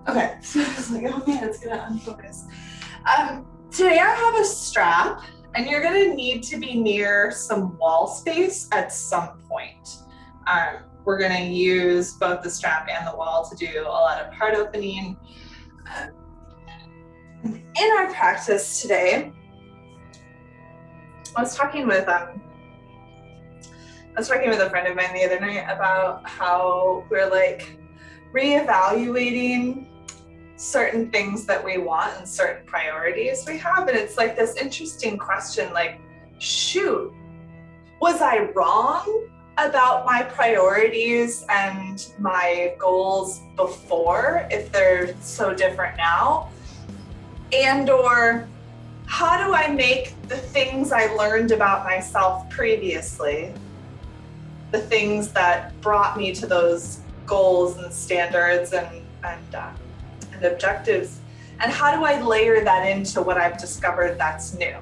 Okay, so I was like, oh man, it's gonna unfocus. Today I have a strap, and you're gonna need to be near some wall space at some point. We're gonna use both the strap and the wall to do a lot of heart opening. In our practice today, I was talking with a friend of mine the other night about how we're like reevaluating certain things that we want and certain priorities we have. And it's like this interesting question, like, shoot, was I wrong about my priorities and my goals before, if they're so different now? And or how do I make the things I learned about myself previously, the things that brought me to those goals and standards and objectives, and how do I layer that into what I've discovered that's new?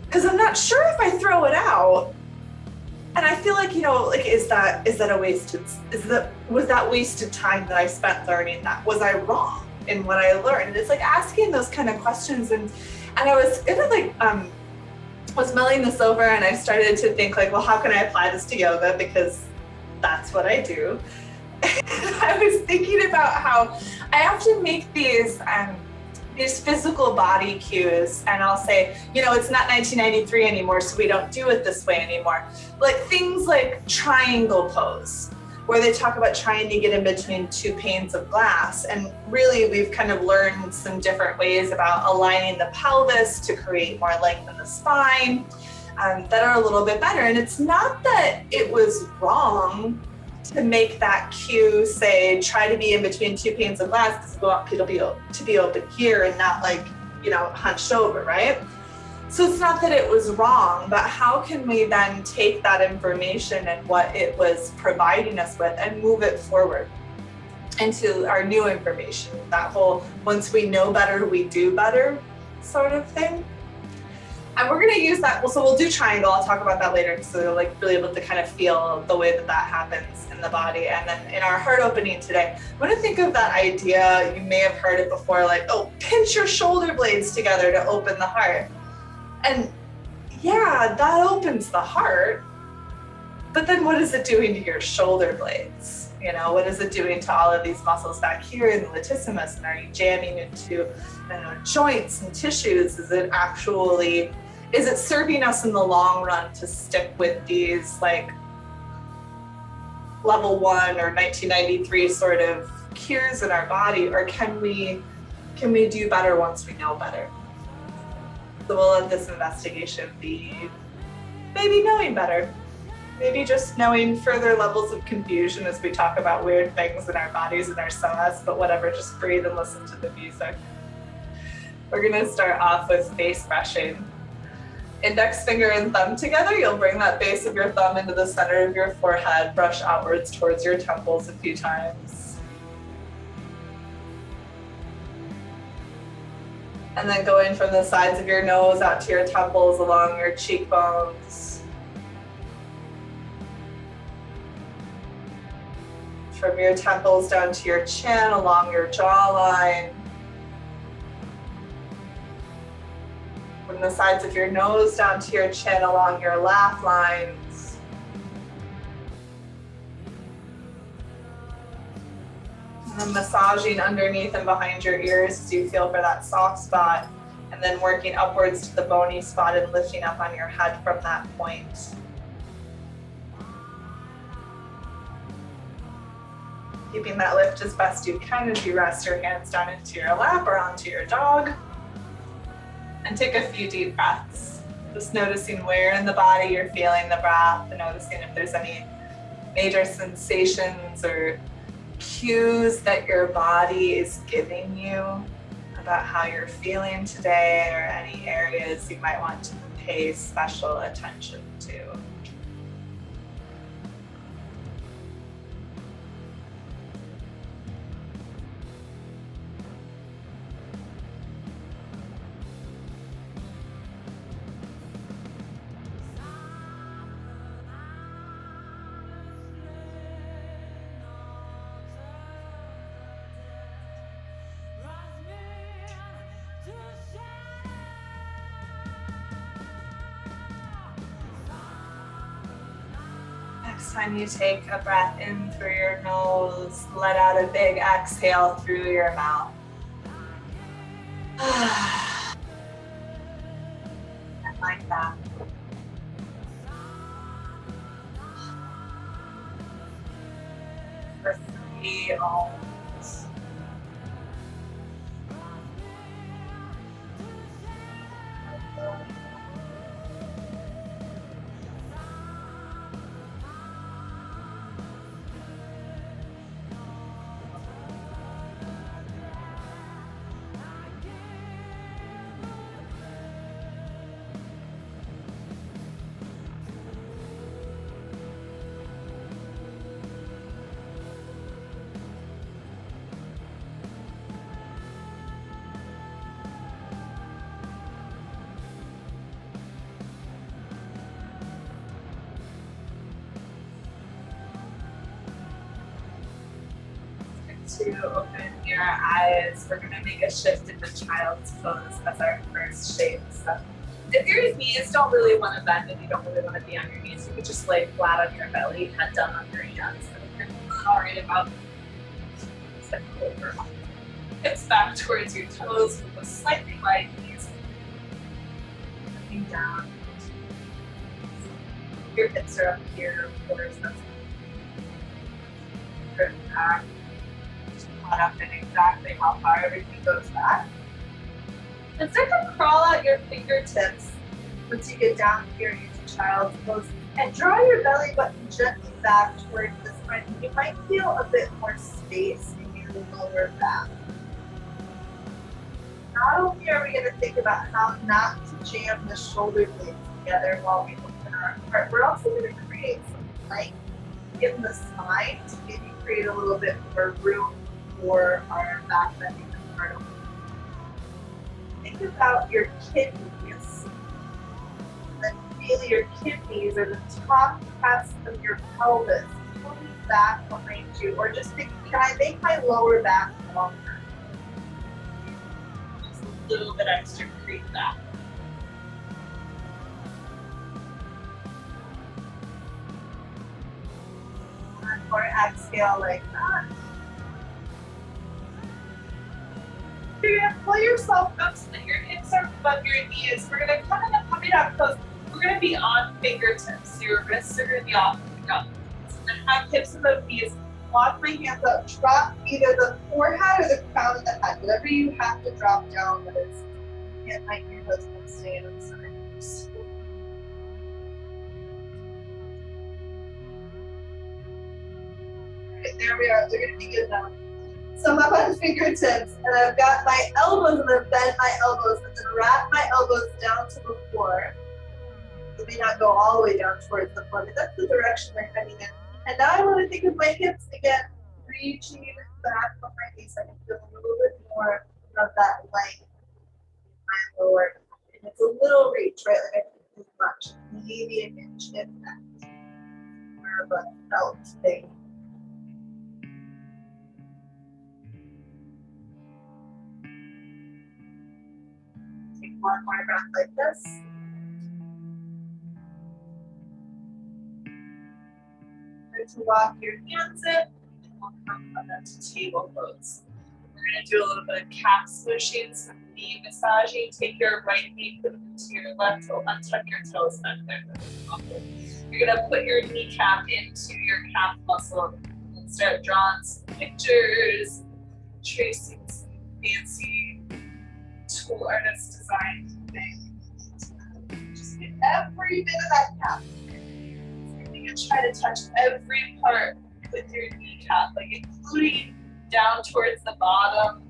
Because I'm not sure if I throw it out, and I feel like, like, is that a wasted, was that wasted time that I spent learning that? Was I wrong in what I learned? And it's like asking those kind of questions, and I was kind of like was mulling this over, and I started to think like, well, how can I apply this to yoga, because that's what I do. I was thinking about how I often make these physical body cues, and I'll say, it's not 1993 anymore, so we don't do it this way anymore. Like things like triangle pose, where they talk about trying to get in between two panes of glass. And really, we've kind of learned some different ways about aligning the pelvis to create more length in the spine that are a little bit better. And it's not that it was wrong to make that cue say, try to be in between two panes of glass, because we want people to be open here and not like, hunched over, right? So it's not that it was wrong, but how can we then take that information and what it was providing us with and move it forward into our new information, that whole once we know better, we do better sort of thing. And we're going to use that. Well, so we'll do triangle. I'll talk about that later, so you're like really able to kind of feel the way that happens in the body. And then in our heart opening today, I'm going to think of that idea. You may have heard it before, like, oh, pinch your shoulder blades together to open the heart. And yeah, that opens the heart. But then what is it doing to your shoulder blades? What is it doing to all of these muscles back here in the latissimus? And are you jamming into joints and tissues? Is it serving us in the long run to stick with these like level 1 or 1993 sort of cures in our body? Or can we do better once we know better? So we'll let this investigation be maybe knowing better. Maybe just knowing further levels of confusion as we talk about weird things in our bodies and our somas, but whatever, just breathe and listen to the music. We're gonna start off with face brushing. Index finger and thumb together. You'll bring that base of your thumb into the center of your forehead, brush outwards towards your temples a few times. And then going from the sides of your nose out to your temples, along your cheekbones. From your temples down to your chin, along your jawline. From the sides of your nose down to your chin, along your laugh lines. And then massaging underneath and behind your ears as you feel for that soft spot. And then working upwards to the bony spot and lifting up on your head from that point. Keeping that lift as best you can as you rest your hands down into your lap or onto your dog. And take a few deep breaths. Just noticing where in the body you're feeling the breath, and noticing if there's any major sensations or cues that your body is giving you about how you're feeling today, or any areas you might want to pay special attention to. next time you take a breath in through your nose, let out a big exhale through your mouth. And like that. For 3 ohms. To open your eyes, we're going to make a shift into child's pose as our first shape. So if your knees don't really want to bend and you don't really want to be on your knees, you could just lay flat on your belly, head down on your hands. And if you're not worried about step over, hips back towards your toes with a slightly wide knees. Looking down. Your hips are up here, of course. That's good. Back. Up in exactly how far everything goes back. And start to crawl out your fingertips once you get down here into child's pose. And draw your belly button gently back towards the spine. You might feel a bit more space in your lower back. Not only are we going to think about how not to jam the shoulder blades together while we open our heart, we're also going to create some length in the spine to maybe create a little bit more room for our back bending part. Think about your kidneys. And feel your kidneys are the top crest of your pelvis, pulling back behind you. Or just think, can I make my lower back longer? Just a little bit extra creep back. One more exhale like that. You're going to pull yourself up so that your hips are above your knees. We're going to come in a puppy dog pose. We're going to be on fingertips. Your wrists are going to be off the ground. So I'm going to have hips above knees. Walk my hands up. Drop either the forehead or the crown of the head. Whatever you have to drop down, but it's can't like your husband stay on the sides. All right, there we are. They're going to be good now. So I'm up on fingertips, and I've got my elbows, and I've bent my elbows, and then wrap my elbows down to the floor. They may not go all the way down towards the floor, but that's the direction they're heading in. And now I want to think of my hips again, reaching back from my knees. I can feel a little bit more of that length in my lower. And it's a little reach, right? Like I think much. Maybe an inch if that. More of a felt thing. Take one more breath like this. To walk your hands in, and we'll come up into table pose. We're going to do a little bit of calf swishing, some knee massaging. Take your right knee, put it into your left toe, untuck your toes back there. You're going to put your kneecap into your calf muscle and start drawing some pictures, tracing some fancy tool artist design things. Just get every bit of that calf. You can try to touch every part with your kneecap, like including down towards the bottom.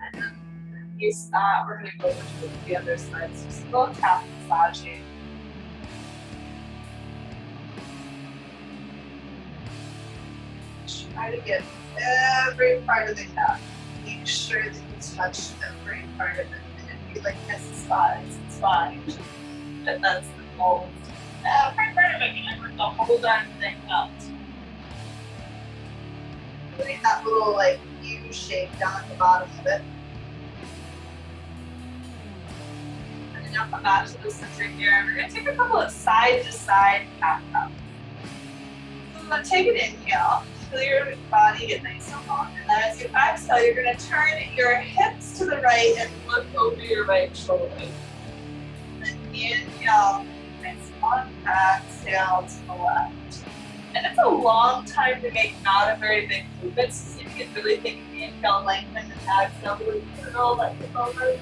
And then use that, we're going to go to the other side. So just a little calf massaging. Try to get every part of the calf. Make sure that you touch every part of it. Like this is fine, it's fine. But that's the goal. Every part of it, you work the whole darn thing out. Putting that little like U shape down at the bottom of it. And now come back to the center here, and we're going to take a couple of side-to-side calf rubs. So take an inhale, feel your body get nice and long, and then as you exhale, you're going to turn your hips to the right and look over your right shoulder. Then inhale, nice long, exhale to the left. And it's a long time to make not a very big movement, so you can really take an inhale, lengthen, and exhale, really curl that hip over.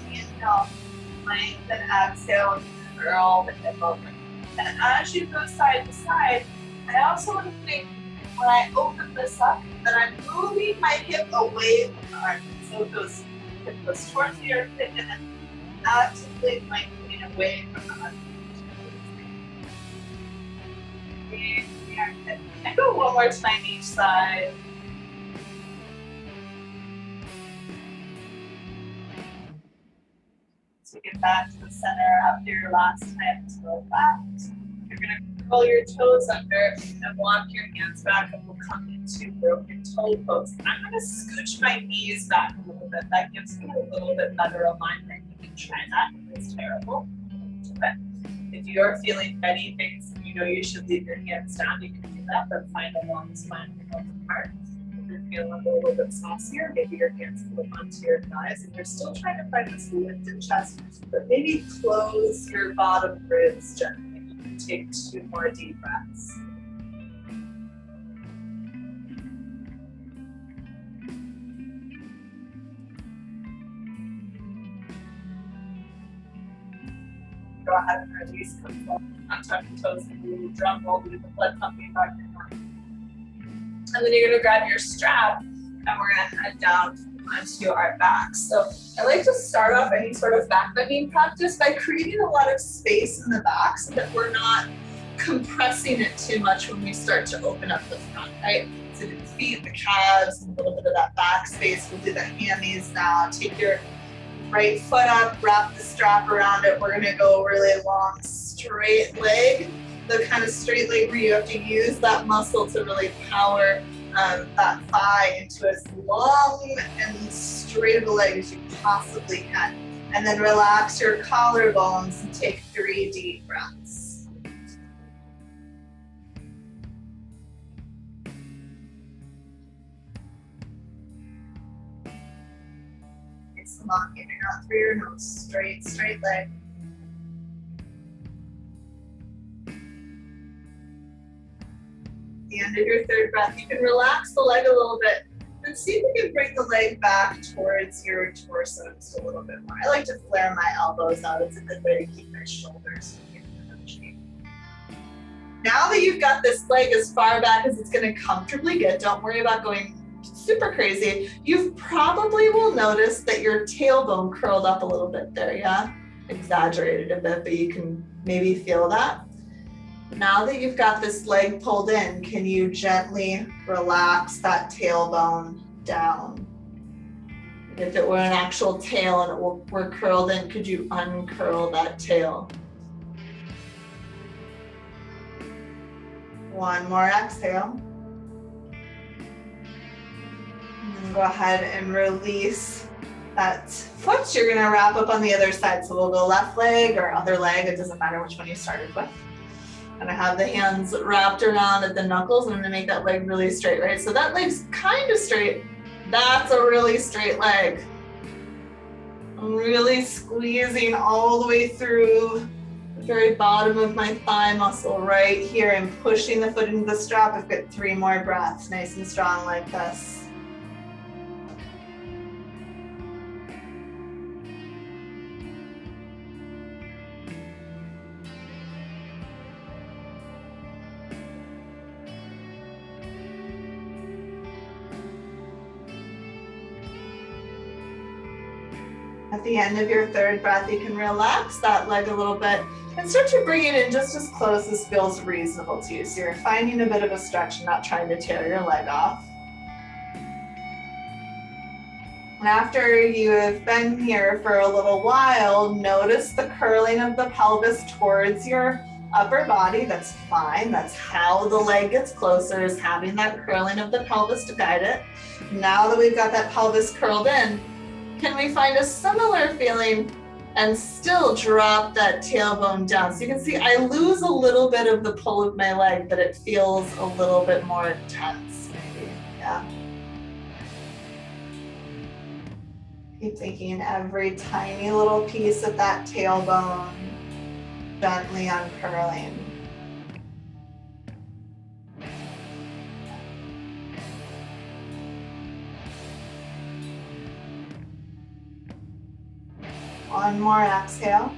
Inhale, lengthen, exhale, curl the hip over. And as you go side to side, I also want to think when I open this up that I'm moving my hip away from the arm. So it goes towards the armpit and then actively lengthening away from the armpit. And go one more time each side. So get back to the center after your last time to the left. You're going to curl your toes under and walk your hands back and we'll come into broken toe pose. I'm going to scooch my knees back a little bit. That gives me a little bit better alignment. You can try that if it's terrible. But if you are feeling any things and you know you should leave your hands down, you can do that, but find a long spine for both apart. If you're feeling a little bit saucier, maybe your hands flip onto your thighs. If you're still trying to find this lifted chest, but maybe close your bottom ribs gently. Take 2 more deep breaths. Go ahead and release, come forward, untuck the toes and do drum roll, do the blood pumping back and forth. And then you're going to grab your strap and we're going to head down onto our backs. So I like to start off any sort of back bending practice by creating a lot of space in the back so that we're not compressing it too much when we start to open up the front, right? So the feet, the calves, and a little bit of that back space. We'll do the hammies now. Take your right foot up, wrap the strap around it. We're going to go really long, straight leg. The kind of straight leg where you have to use that muscle to really power that thigh into as long and straight of a leg as you possibly can. And then relax your collarbones and take 3 deep breaths. Nice and long, getting out through your nose, straight leg. The end of your 3rd breath, you can relax the leg a little bit and see if you can bring the leg back towards your torso just a little bit more. I like to flare my elbows out. It's a good way to keep my shoulders from. Now that you've got this leg as far back as it's going to comfortably get, don't worry about going super crazy. You probably will notice that your tailbone curled up a little bit there, yeah? Exaggerated a bit, but you can maybe feel that. Now that you've got this leg pulled in, can you gently relax that tailbone down? If it were an actual tail and it were curled in, could you uncurl that tail? One more exhale. And then go ahead and release that foot. You're going to wrap up on the other side. So we'll go left leg or other leg. It doesn't matter which one you started with. And I have the hands wrapped around at the knuckles. I'm going to make that leg really straight, right? So that leg's kind of straight. That's a really straight leg. I'm really squeezing all the way through the very bottom of my thigh muscle right here and pushing the foot into the strap. I've got 3 more breaths, nice and strong like this. At the end of your 3rd breath, you can relax that leg a little bit and start to bring it in just as close as feels reasonable to you. So you're finding a bit of a stretch and not trying to tear your leg off. And after you have been here for a little while, notice the curling of the pelvis towards your upper body. That's fine. That's how the leg gets closer, is having that curling of the pelvis to guide it. Now that we've got that pelvis curled in, can we find a similar feeling and still drop that tailbone down. So you can see I lose a little bit of the pull of my leg, but it feels a little bit more intense, maybe, yeah. Keep taking every tiny little piece of that tailbone, gently uncurling. One more exhale.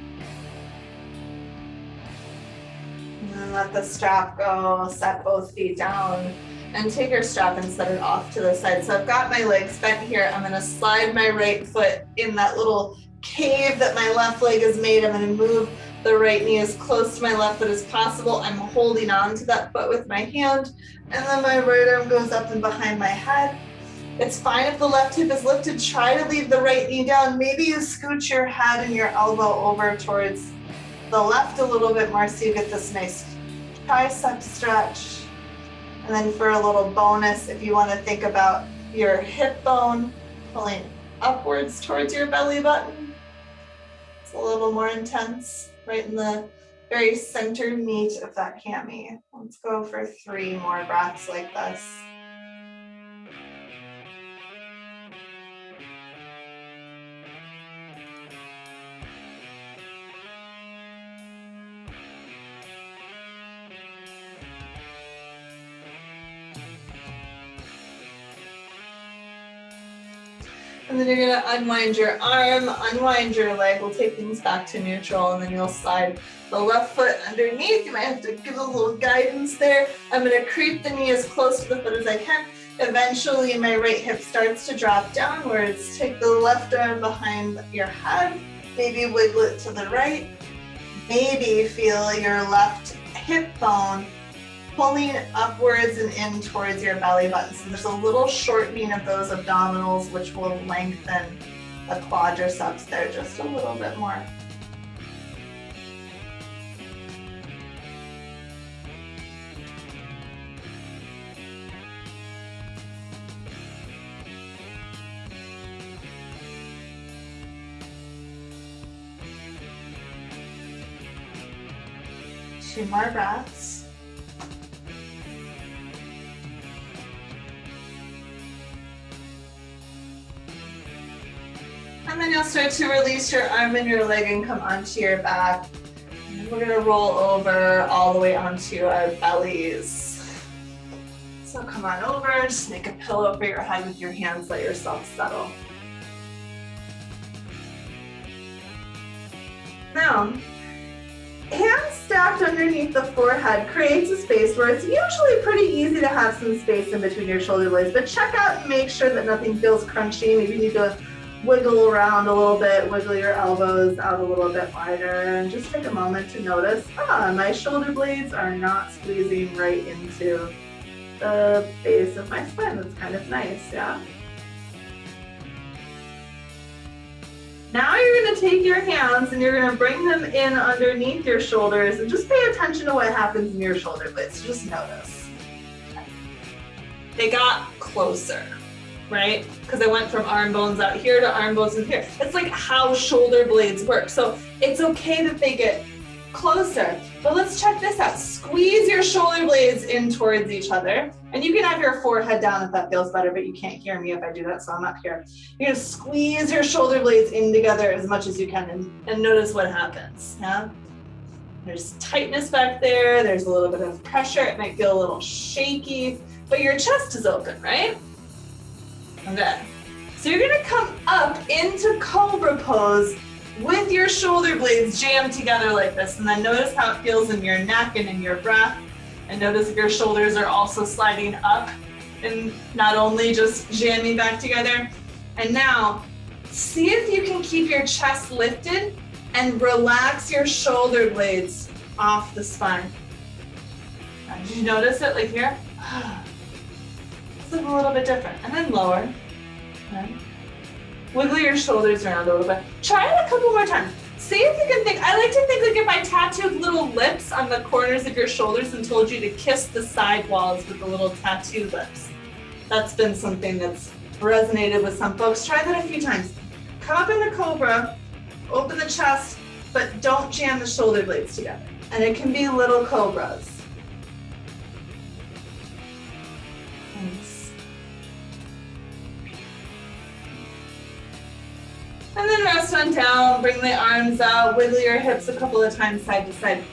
And then let the strap go, set both feet down, and take your strap and set it off to the side. So I've got my legs bent here. I'm gonna slide my right foot in that little cave that my left leg is made. I'm gonna move the right knee as close to my left foot as possible. I'm holding on to that foot with my hand, and then my right arm goes up and behind my head. It's fine if the left hip is lifted. Try to leave the right knee down. Maybe you scoot your head and your elbow over towards the left a little bit more so you get this nice tricep stretch. And then for a little bonus, if you want to think about your hip bone pulling upwards towards your belly button, it's a little more intense, right in the very center meat of that hammy. Let's go for 3 more breaths like this. And then you're gonna unwind your arm, unwind your leg. We'll take things back to neutral, and then you'll slide the left foot underneath. You might have to give a little guidance there. I'm gonna creep the knee as close to the foot as I can. Eventually, my right hip starts to drop downwards. Take the left arm behind your head. Maybe wiggle it to the right. Maybe feel your left hip bone pulling upwards and in towards your belly button. So there's a little shortening of those abdominals, which will lengthen the quadriceps there just a little bit more. Two more breaths. And then you'll start to release your arm and your leg and come onto your back. And we're gonna roll over all the way onto our bellies. So come on over, just make a pillow for your head with your hands, let yourself settle. Now, hands stacked underneath the forehead creates a space where it's usually pretty easy to have some space in between your shoulder blades, but check out and make sure that nothing feels crunchy. Maybe you need to wiggle around a little bit, wiggle your elbows out a little bit wider, and just take a moment to notice, my shoulder blades are not squeezing right into the base of my spine. That's kind of nice, yeah? Now you're gonna take your hands and you're gonna bring them in underneath your shoulders and just pay attention to what happens in your shoulder blades. Just notice. They got closer. Right? Because I went from arm bones out here to arm bones in here. It's like how shoulder blades work. So it's okay that they get closer, but let's check this out. Squeeze your shoulder blades in towards each other. And you can have your forehead down if that feels better, but you can't hear me if I do that, so I'm up here. You're gonna squeeze your shoulder blades in together as much as you can and notice what happens, yeah? There's tightness back there, there's a little bit of pressure, it might feel a little shaky, but your chest is open, right? Okay, so you're gonna come up into cobra pose with your shoulder blades jammed together like this, and then notice how it feels in your neck and in your breath, and notice if your shoulders are also sliding up and not only just jamming back together. And now, see if you can keep your chest lifted and relax your shoulder blades off the spine. Now, did you notice it like here? It's a little bit different, and then lower. Okay. Wiggle your shoulders around a little bit. Try it a couple more times. See if you can think. I like to think like if I tattooed little lips on the corners of your shoulders and told you to kiss the side walls with the little tattoo lips. That's been something that's resonated with some folks. Try that a few times. Come up into cobra, Open the chest, but don't jam the shoulder blades together. And it can be little cobras. Nice. And then rest on down, bring the arms out, wiggle your hips a couple of times side to side.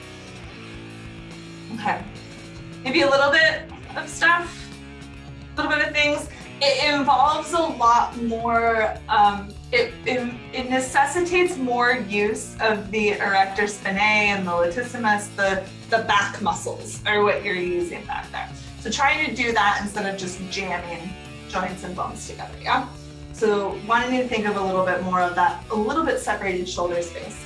Okay. Maybe a little bit of stuff, a little bit of things. It involves a lot more, it necessitates more use of the erector spinae and the latissimus, the back muscles are what you're using back there. So trying to do that instead of just jamming joints and bones together, yeah? So wanting to think of a little bit more of that, a little bit separated shoulder space.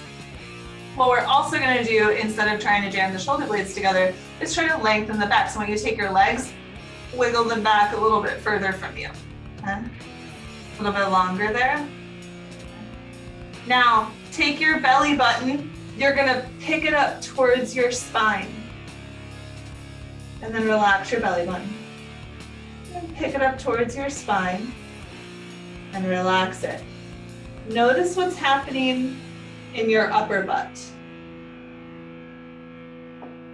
What we're also gonna do, instead of trying to jam the shoulder blades together, is try to lengthen the back. So when you take your legs, wiggle them back a little bit further from you. Okay? A little bit longer there. Now, take your belly button, you're gonna pick it up towards your spine. And then relax your belly button. And pick it up towards your spine and relax it. Notice what's happening in your upper butt.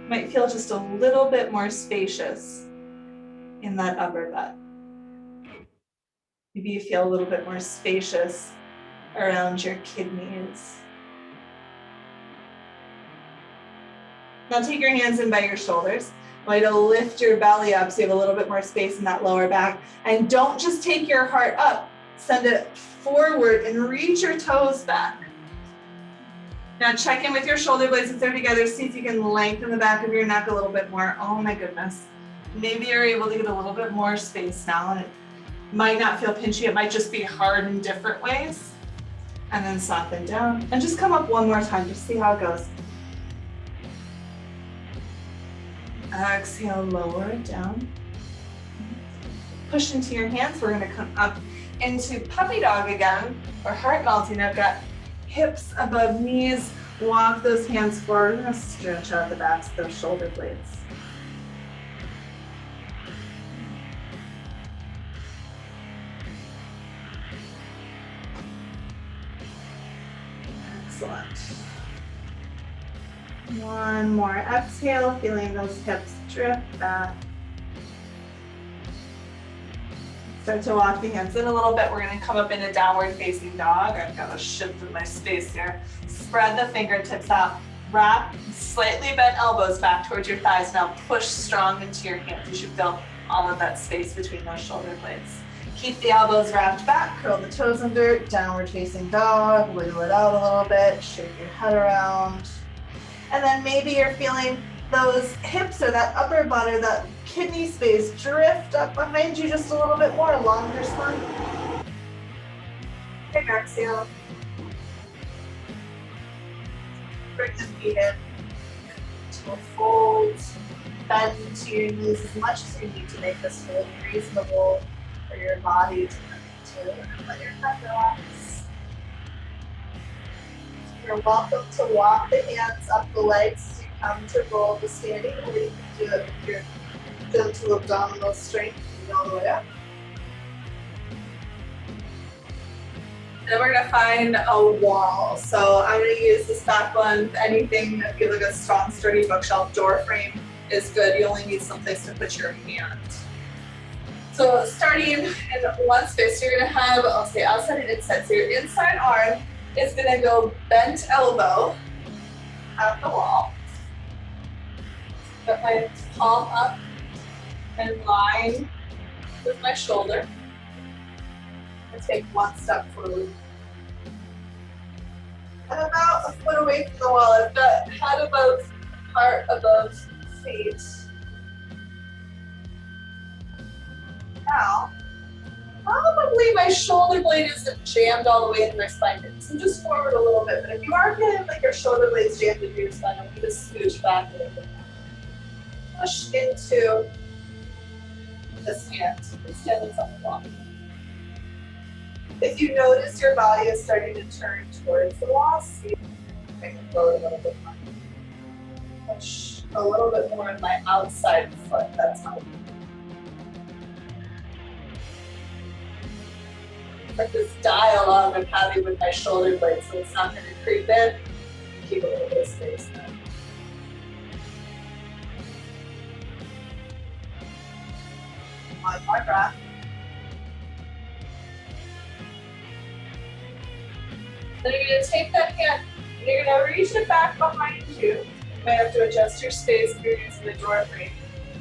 Might feel just a little bit more spacious in that upper butt. Maybe you feel a little bit more spacious around your kidneys. Now take your hands in by your shoulders. I want you to lift your belly up so you have a little bit more space in that lower back. And don't just take your heart up, send it forward and reach your toes back. Now check in with your shoulder blades if they're together. See if you can lengthen the back of your neck a little bit more. Oh my goodness. Maybe you're able to get a little bit more space now, and it might not feel pinchy. It might just be hard in different ways. And then soften down and just come up one more time. Just see how it goes. Exhale, lower it down. Push into your hands. We're gonna come up into puppy dog again, or heart melting. I've got hips above knees. Walk those hands forward. We're gonna stretch out the backs of those shoulder blades. Excellent. One more exhale, feeling those hips drift back. Start to walk the hands in a little bit. We're gonna come up into downward facing dog. I've got to shift in my space here. Spread the fingertips out. Wrap slightly bent elbows back towards your thighs. Now push strong into your hands. You should feel all of that space between those shoulder blades. Keep the elbows wrapped back, curl the toes under, downward facing dog, wiggle it out a little bit, shake your head around. And then maybe you're feeling those hips or that upper butt or that kidney space drift up behind you just a little bit more, longer spine. Big exhale. Bring the feet in to a fold. Bend into your knees as much as you need to make this feel reasonable for your body to let your head relax. You're welcome to walk the hands up the legs as you come to roll to standing, or you can do it with your gentle abdominal strength all the way up. Then we're gonna find a wall. So I'm gonna use this back one. Anything that feels like a strong, sturdy bookshelf door frame is good. You only need someplace to put your hand. So starting in one space, you're gonna have, I'll say outside and inside. So your inside arm is gonna go bent elbow at the wall. Put my palm up and line with my shoulder. And take one step forward. And about a foot away from the wall, I've got head above, heart above feet. Now, probably my shoulder blade isn't jammed all the way into my spine. So just forward a little bit. But if you are feeling like your shoulder blade's jammed into your spine, I'm going to scooch back a little bit. Push into this hand. This hand is on the wall. If you notice your body is starting to turn towards the wall, see if I can go a little bit more. Push a little bit more in my outside foot. That's how. Like this dialogue I'm having with my shoulder blades, so it's not going to creep in. Keep a little bit of space there. One more breath. Then you're going to take that hand and you're going to reach it back behind you. You might have to adjust your space if you're using the door frame.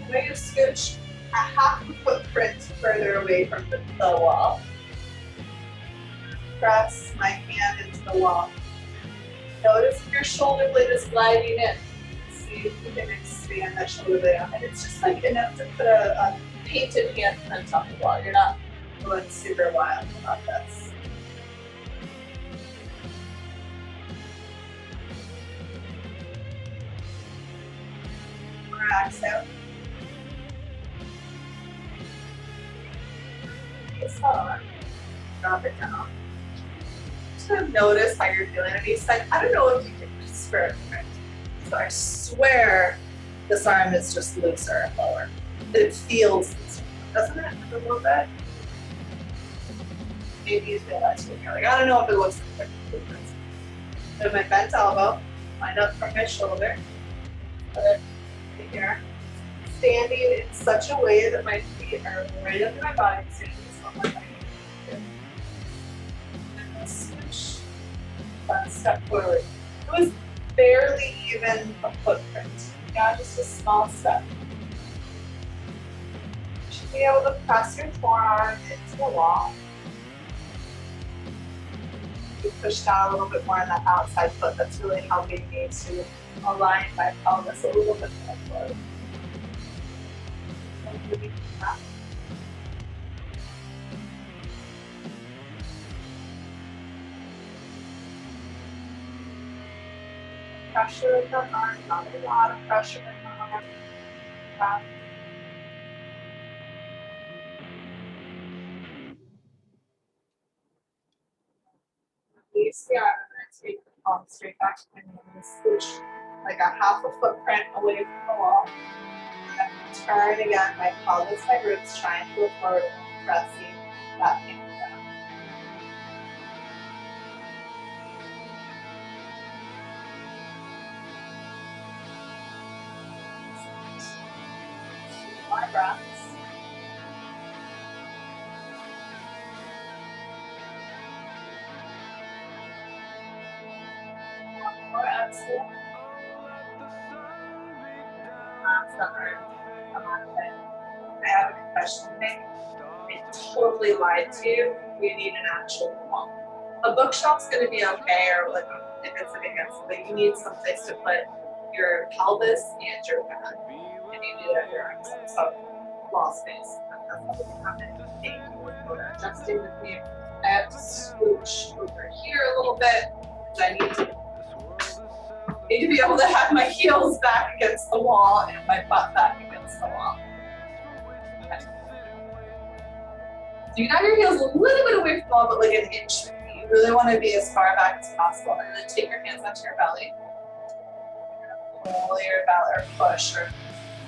And then you scooch a half a footprint further away from the wall. Press my hand into the wall. Notice if your shoulder blade is gliding in. See if you can expand that shoulder blade out. And it's just like enough to put a painted handprint on the wall. You're not going super wild about this. Exhale. Exhale. Drop it down. Just gonna notice how you're feeling on each side. I don't know if you can experiment. So I swear this arm is just looser and lower. It feels looser, doesn't it? A little bit. Maybe you feel that too. Like, I don't know if it looks like a difference. So my bent elbow, line up from my shoulder. Put it right here. Standing in such a way that my feet are right under my body. Standing this one like and switch. One step forward. It was barely even a footprint. Yeah, just a small step. You should be able to press your forearm into the wall. You push down a little bit more on that outside foot. That's really helping me to align my pelvis a little bit more forward. Pressure in the arm, not a lot of pressure in the arm. Release the arm and then take the palm straight back to my knee and scooch like a half a footprint away from the wall. And then turn again, my pelvis, my ribs trying to go forward and pressing that hand down. My breaths. One more exhale. Summer, come on in. I have a confession to make. I totally lied to you. You need an actual wall. A bookshelf's going to be okay, or like if it's against, but you need some place to put your pelvis and your back, and you do that your arms. So wall space. That's what we have in. Thank you for adjusting with me. I have to scooch over here a little bit because I need to be able to have my heels back against the wall and my butt back against the wall. Okay. So you got your heels a little bit away from the wall, but like an inch. You really want to be as far back as possible. And then take your hands onto your belly. Pull your belly or push or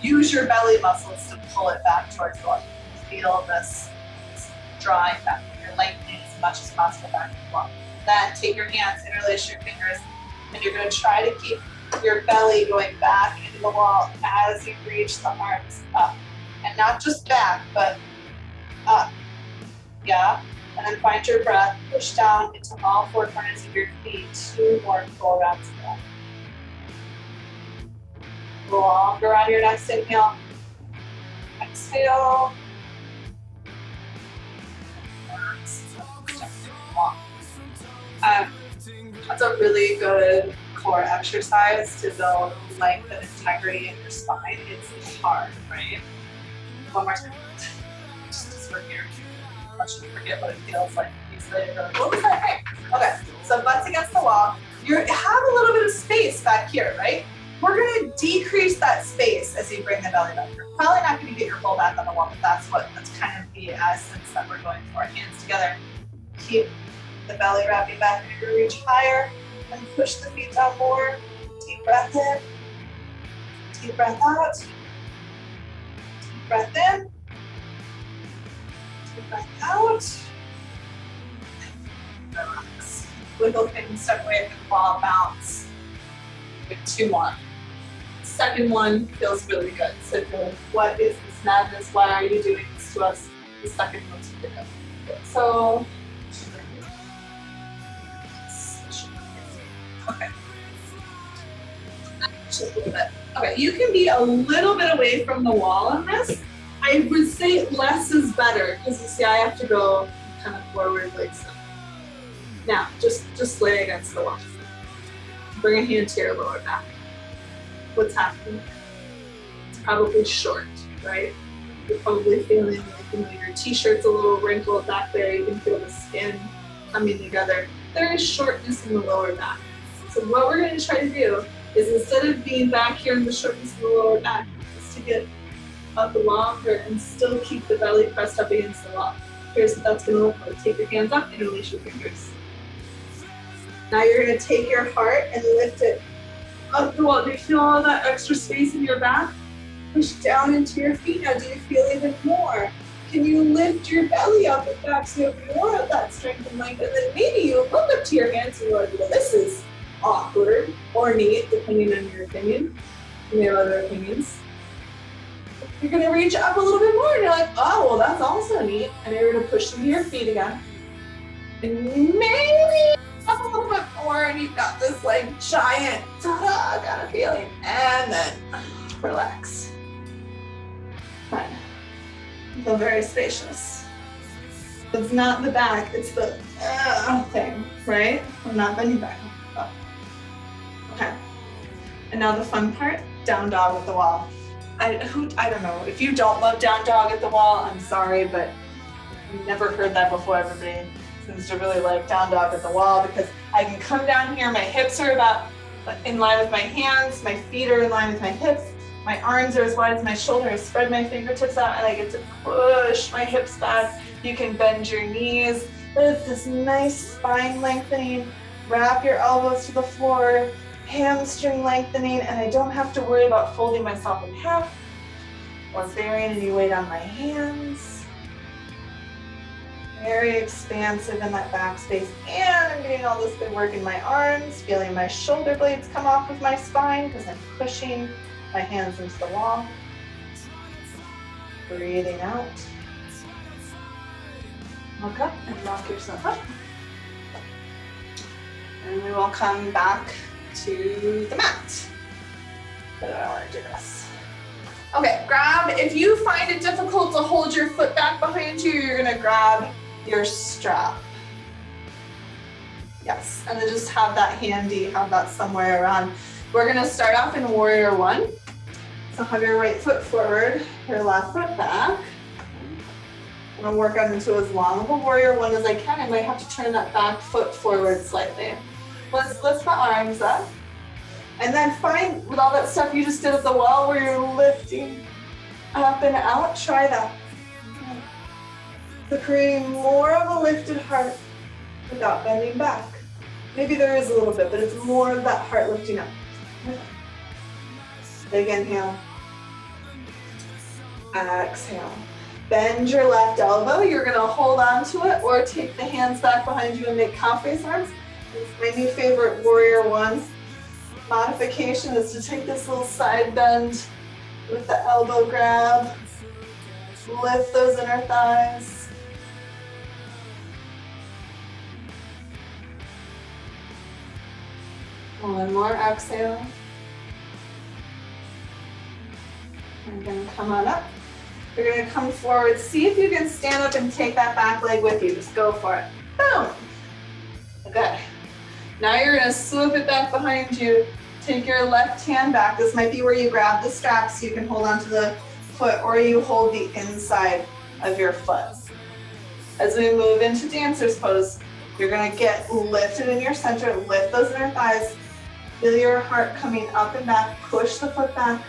use your belly muscles to pull it back towards the wall. Feel this drawing back. You're lengthening as much as possible back to the wall. Then take your hands, interlace your fingers, and you're going to try to keep your belly going back into the wall as you reach the arms up. And not just back, but up. Yeah? And then find your breath. Push down into all four corners of your feet. 2 more full rounds of breath. Longer on your next inhale. Exhale. That's a really good core exercise to build length and integrity in your spine. It's hard, right? One more time. Just for here. Let's just forget what it feels like. What was that? Hey. Okay, so butts against the wall. You have a little bit of space back here, right? We're going to decrease that space as you bring the belly back. You're probably not going to get your full back on the wall, but that's kind of the essence that we're going for. Hands together. Keep the belly wrapping back, and you're going to reach higher and push the feet down more. Deep breath in. Deep breath out. Deep breath in. Deep breath out. relax. Wiggle things, step away from the wall, bounce. Good, 2 more. Second one feels really good. So if you're like, what is this madness? Why are you doing this to us? The second one's really good. So, okay. Just a little bit. Okay, you can be a little bit away from the wall on this. I would say less is better because you see I have to go kind of forward like so. Now, just lay against the wall. Bring a hand to your lower back. What's happening? It's probably short, right? You're probably feeling like your t-shirt's a little wrinkled back there. You can feel the skin coming together. There is shortness in the lower back. So what we're going to try to do is instead of being back here in the shortness in the lower back, is to get up longer and still keep the belly pressed up against the wall. Here's what that's going to look like. Take your hands up and release your fingers. Now you're going to take your heart and lift it up the wall. Do you feel all that extra space in your back? Push down into your feet. Now do you feel even more? Can you lift your belly up and back so you have more of that strength and length? And then maybe you look up to your hands and you're like, well, this is awkward or neat, depending on your opinion. You may have other opinions. You're going to reach up a little bit more and you're like, oh, well, that's also neat. And you're going to push into your feet again. And maybe up a little bit more and you've got this like giant ta-da kind of feeling. And then relax. Fine. You feel very spacious. It's not the back, it's the thing, right? I'm not bending back. Oh. Okay. And now the fun part, down dog at the wall. I don't know. If you don't love down dog at the wall, I'm sorry, but I've never heard that before. Everybody seems to really like down dog at the wall because I can come down here, my hips are about in line with my hands, my feet are in line with my hips, my arms are as wide as my shoulders, spread my fingertips out and I get to push my hips back. You can bend your knees, but it's this nice spine lengthening. Wrap your elbows to the floor, hamstring lengthening, and I don't have to worry about folding myself in half or burying any weight on my hands. Very expansive in that back space, and I'm getting all this good work in my arms, feeling my shoulder blades come off of my spine because I'm pushing my hands into the wall. Breathing out. Look up and rock yourself up. And we will come back to the mat. But I don't want to do this. Okay, grab, if you find it difficult to hold your foot back behind you, you're gonna grab your strap. Yes, and then just have that handy, have that somewhere around. We're gonna start off in warrior one. So have your right foot forward, your left foot back. I'm gonna work on into as long of a warrior one as I can. I might have to turn that back foot forward slightly. Let's lift my arms up. And then find, with all that stuff you just did at the wall where you're lifting up and out, try that. So creating more of a lifted heart without bending back. Maybe there is a little bit, but it's more of that heart lifting up. Big inhale. Exhale. Bend your left elbow. You're gonna hold on to it or take the hands back behind you and make cow face arms. My new favorite warrior one modification is to take this little side bend with the elbow grab. Lift those inner thighs. One more exhale. You're gonna come on up. You're gonna come forward. See if you can stand up and take that back leg with you. Just go for it. Boom. Okay. Now you're gonna swoop it back behind you. Take your left hand back. This might be where you grab the strap so you can hold onto the foot, or you hold the inside of your foot. As we move into dancer's pose, you're gonna get lifted in your center, lift those inner thighs, feel your heart coming up and back, push the foot back,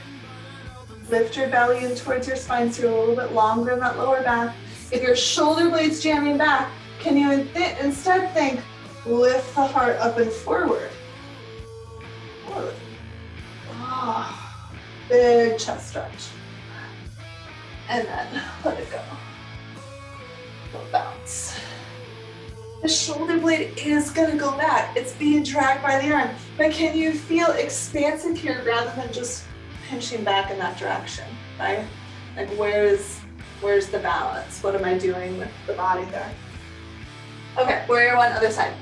lift your belly in towards your spine so you're a little bit longer in that lower back. If your shoulder blade's jamming back, can you instead think, lift the heart up and forward. Good. Oh, big chest stretch. And then let it go. Little bounce. The shoulder blade is gonna go back. It's being dragged by the arm. But can you feel expansive here rather than just pinching back in that direction, right? Like where's the balance? What am I doing with the body there? Okay, warrior one, other side.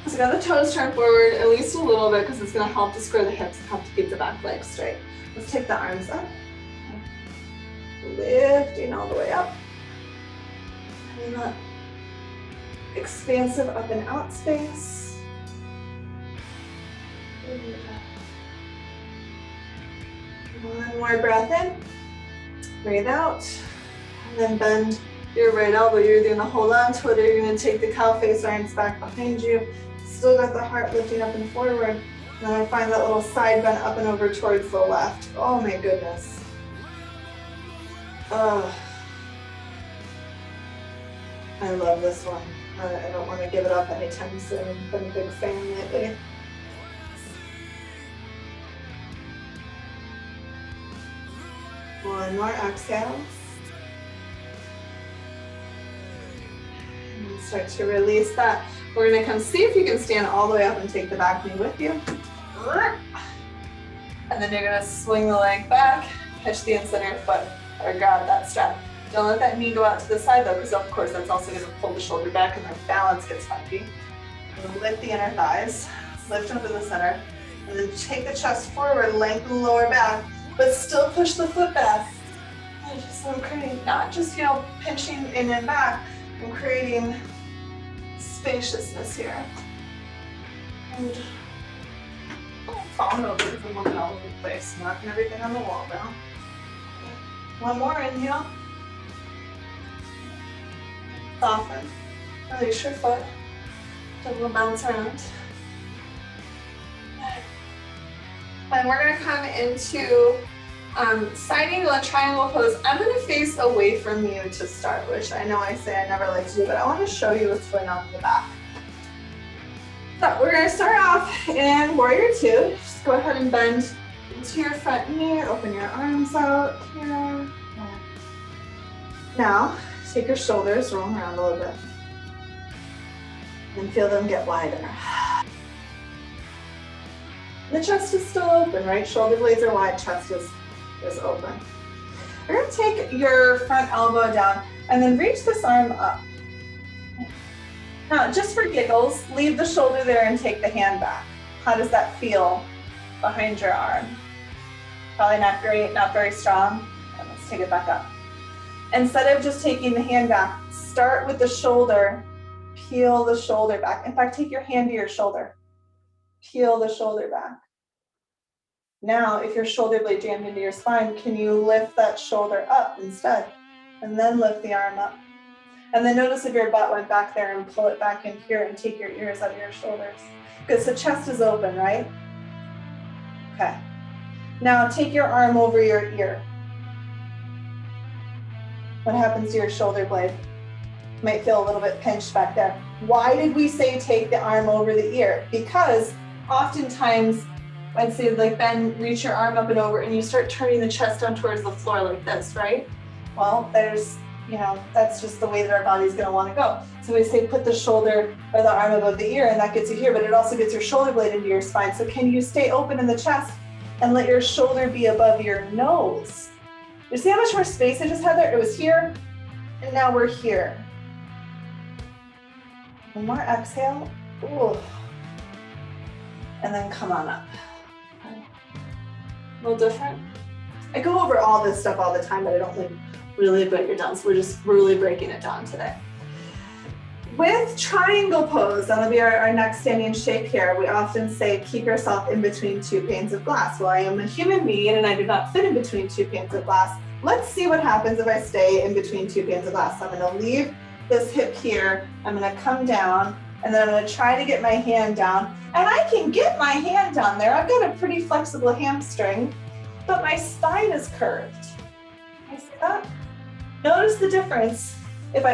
So got the toes turned forward at least a little bit because it's gonna help to square the hips and help to keep the back leg straight. Let's take the arms up. Lifting all the way up. And that expansive up and out space. One more breath in. Breathe out. And then bend your right elbow. You're gonna hold on to it, or you're gonna take the cow face arms back behind you. Still got the heart lifting up and forward. And then I find that little side bend up and over towards the left. Oh my goodness. Oh, I love this one. I don't want to give it up anytime soon. I've been a big fan lately. One more exhale. And start to release that. We're going to come see if you can stand all the way up and take the back knee with you. And then you're going to swing the leg back, catch the in-center foot, or grab that strap. Don't let that knee go out to the side though, because of course that's also going to pull the shoulder back and the balance gets funky. And lift the inner thighs, lift up to the center, and then take the chest forward, lengthen the lower back, but still push the foot back. And just so I'm creating, not just, pinching in and back, I'm creating spaciousness here. And falling over because I'm looking all over the place, knocking everything on the wall now. One more inhale. Soften. Release your foot. Double bounce around. And we're going to come into side angle and triangle pose. I'm going to face away from you to start, which I know I say I never like to do, but I want to show you what's going on in the back. So we're going to start off in warrior two. Just go ahead and bend into your front knee, open your arms out here. Now, take your shoulders, roll them around a little bit, and feel them get wider. The chest is still open, right? Shoulder blades are wide, chest is open. You're going to take your front elbow down and then reach this arm up. Now, just for giggles, leave the shoulder there and take the hand back. How does that feel behind your arm? Probably not great, not very strong. And let's take it back up. Instead of just taking the hand back, start with the shoulder, peel the shoulder back. In fact, take your hand to your shoulder, peel the shoulder back. Now, if your shoulder blade jammed into your spine, can you lift that shoulder up instead? And then lift the arm up. And then notice if your butt went back there and pull it back in here and take your ears out of your shoulders. Because the chest is open, right? Okay. Now take your arm over your ear. What happens to your shoulder blade? Might feel a little bit pinched back there. Why did we say take the arm over the ear? Because oftentimes I'd say like Ben, reach your arm up and over and you start turning the chest down towards the floor like this, right? Well, there's, that's just the way that our body's gonna wanna go. So we say put the shoulder or the arm above the ear and that gets you here, but it also gets your shoulder blade into your spine. So can you stay open in the chest and let your shoulder be above your nose? You see how much more space I just had there? It was here, and now we're here. One more exhale. Ooh. And then come on up. Okay. A little different. I go over all this stuff all the time, but I don't really break it down, so we're just really breaking it down today. With triangle pose, that'll be our next standing shape here. We often say, keep yourself in between two panes of glass. Well, I am a human being and I do not fit in between two panes of glass. Let's see what happens if I stay in between two panes of glass. So I'm gonna leave this hip here. I'm gonna come down and then I'm gonna try to get my hand down. And I can get my hand down there. I've got a pretty flexible hamstring, but my spine is curved. Can you see that? Notice the difference. If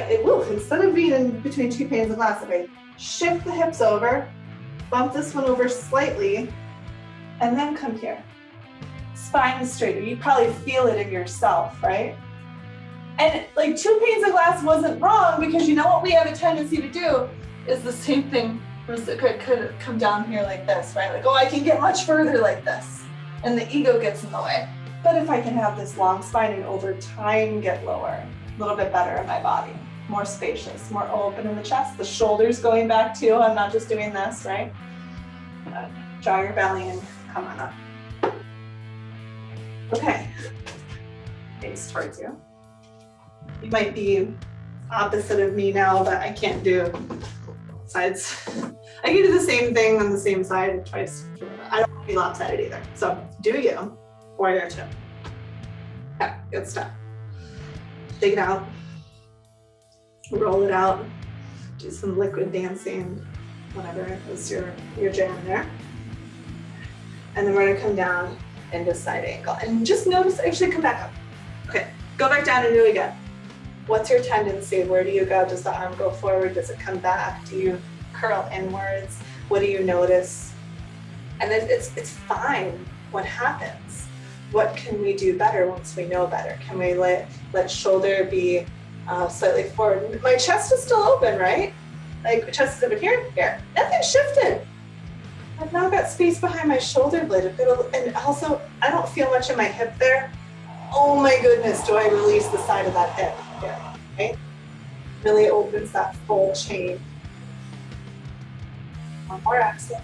instead of being in between two panes of glass, if I shift the hips over, bump this one over slightly, and then come here. Spine is straighter. You probably feel it in yourself, right? And like 2 panes of glass wasn't wrong, because you know what we have a tendency to do is the same thing. Could come down here like this, right? Like, oh, I can get much further like this. And the ego gets in the way. But if I can have this long spine and over time get lower, a little bit better in my body, more spacious, more open in the chest, the shoulders going back too. I'm not just doing this, right? Draw your belly and come on up. Okay, face towards you. You might be opposite of me now, but I can't do sides. I can do the same thing on the same side twice. I don't want to be lopsided either. So do you, warrior two. Okay, good stuff. Take it out, roll it out, do some liquid dancing, whatever is your jam there. And then we're gonna come down into side angle. And just notice, actually come back up. Okay, go back down and do it again. What's your tendency? Where do you go? Does the arm go forward? Does it come back? Do you curl inwards? What do you notice? And then it's fine. What happens? What can we do better once we know better? Can we let shoulder be slightly forward? My chest is still open, right? Like chest is open here, here. Nothing shifted. I've now got space behind my shoulder blade. And also, I don't feel much in my hip there. Oh my goodness, do I release the side of that hip here, right? Really opens that full chain. One more exhale.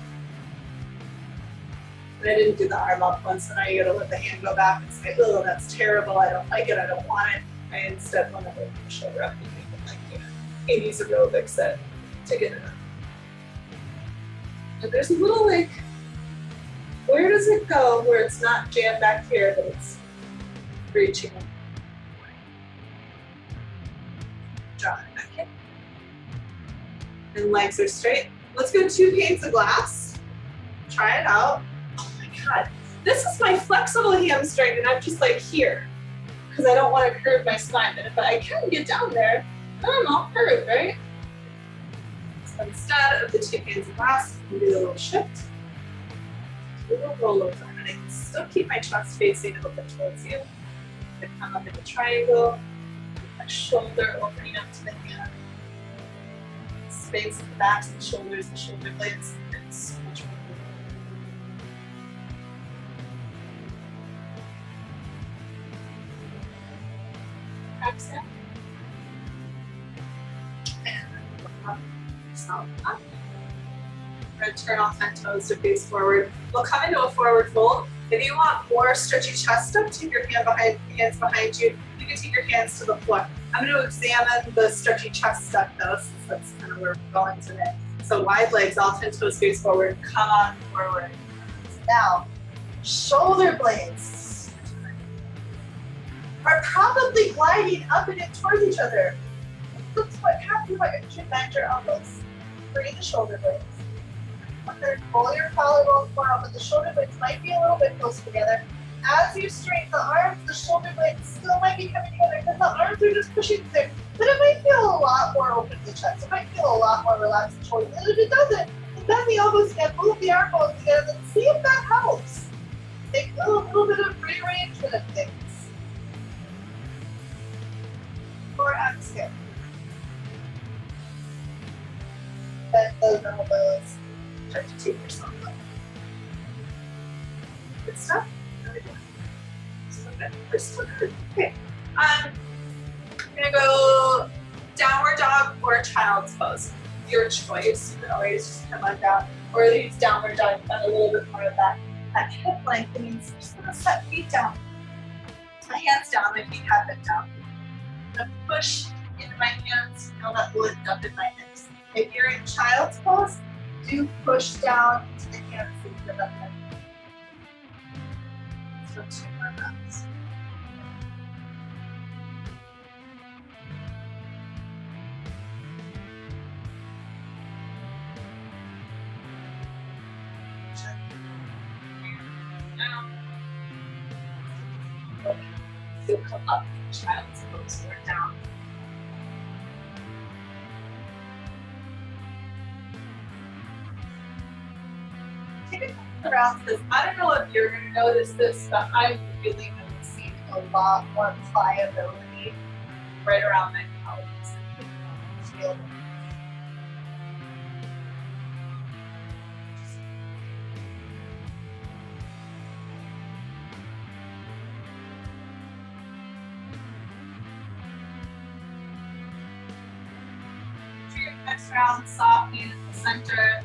And I didn't do the arm up once, so now you gotta let the hand go back and say, oh, that's terrible, I don't like it, I don't want it. I instead want to open the shoulder up and make it like 80s aerobics to get it up. And there's a little like, where does it go where it's not jammed back here, but it's reaching? Draw it back in. And legs are straight. Let's go 2 panes of glass. Try it out. Oh my God. This is my flexible hamstring and I'm just like here because I don't want to curve my spine. But if I can get down there, I'm all curved, right? So instead of the 2 panes of glass, I'm gonna do a little shift. Do a little rollover. And I can still keep my chest facing open towards you. I come up in a triangle, my shoulder opening up to the hand. Space at the backs of the shoulders, the shoulder blades, and so much more. Exhale. And up, yourself up. We're going to turn off that toes to face forward. We'll come into a forward fold. If you want more stretchy chest up, take your hands behind you. You can take your hands to the floor. I'm going to examine the stretchy chest up though, since that's kind of where we're going today. So wide legs, all 10 toes face forward, come on forward. Now, shoulder blades are probably gliding up and in towards each other. That's what happens when you should bend your elbows. Bring the shoulder blades. Pull your collarbone forward, but the shoulder blades might be a little bit closer together. As you straighten the arms, the shoulder blades still might be coming together because the arms are just pushing through. But it might feel a lot more open to the chest. It might feel a lot more relaxed in the shoulders. And if it doesn't, then bend the elbows again, move the arm bones together, and see if that helps. Make a little bit of rearrangement of things. Or exhale. Bend those elbows. Try to take yourself up. Good stuff. Okay. I'm gonna go downward dog or child's pose. Your choice. You can always just come on down, or use downward dog and a little bit more of that hip lengthening. So just gonna set feet down. My hands down, my feet have been down. I'm gonna push into my hands, feel that lift up in my hips. If you're in child's pose, do push down to the hands into the hip. So 2 more rounds. You'll come up in child's pose or down. Take a couple rounds because I don't know if you're going to notice this, but I'm really noticing a lot more pliability right around my pelvis. Feel next round, soft knee in the center.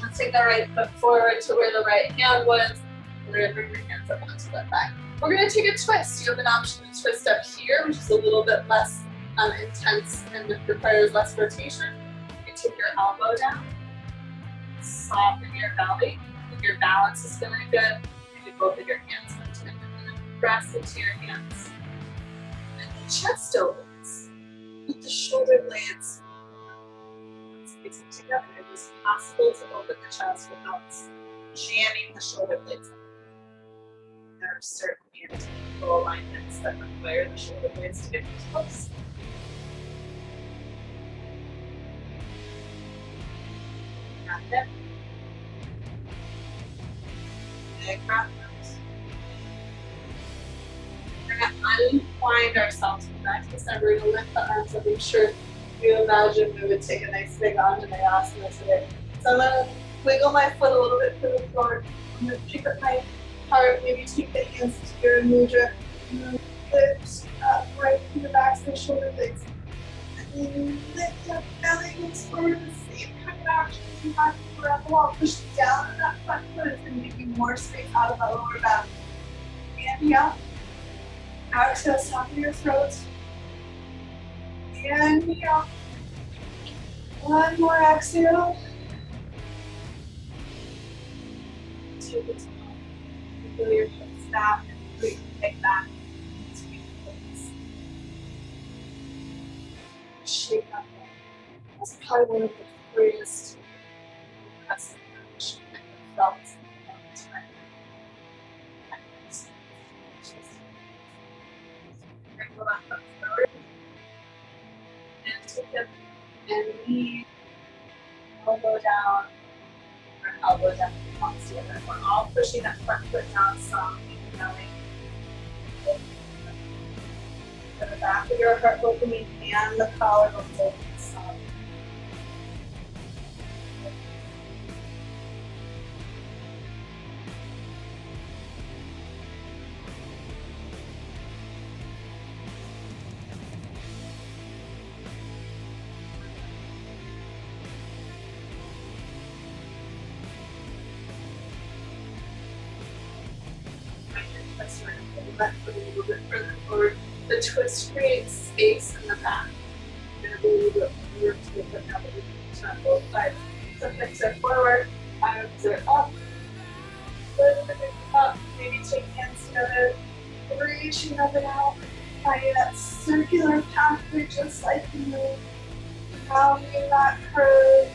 Let's take the right foot forward to where the right hand was. We're gonna bring your hands up onto the thigh. We're gonna take a twist. You have an option to twist up here, which is a little bit less intense and requires less rotation. You take your elbow down, soften your belly. If your balance is feeling good, maybe both of your hands into it. And then press into your hands. And the chest opens with the shoulder blades facing together. It is possible to open the chest without jamming the shoulder blades. There are certain anatomical alignments that require the shoulder blades to get close. Breath in. Big breath out. We're going to unwind ourselves from back to the center. We're going to lift the arms up. I'm sure you imagine we would take a nice big Anjaneyasana today. So I'm going to wiggle my foot a little bit to the floor. I'm going to pick up my heart, maybe take the hands to your mudra, and then lift up right through the backs of the shoulder blades. And then lift up, belly moves forward, the same kind of action as you had around the wall. Push down on that front foot. It's going to give you more space out of that lower back. Inhale. Exhale, soften your throat. Inhale. One more exhale. Take it down. Feel your hips back and breathe right back into your hips. Shake up. That's probably one of the freest breaths I've felt in a long time. Wrinkle that foot forward. And to hip and knee. Elbow down. Or elbow down. Together. We're all pushing that front foot down, soft and belly. The back of your heart opening and the collarbones open soft. That foot a little bit further forward. The twist creates space in the back. You're going to be a little bit more to the foot now that we can turn both sides. So hips are forward, arms are up. Lift it up. Maybe take hands together. Reaching up and out. Finding that circular pathway just like you move. Rounding that curve.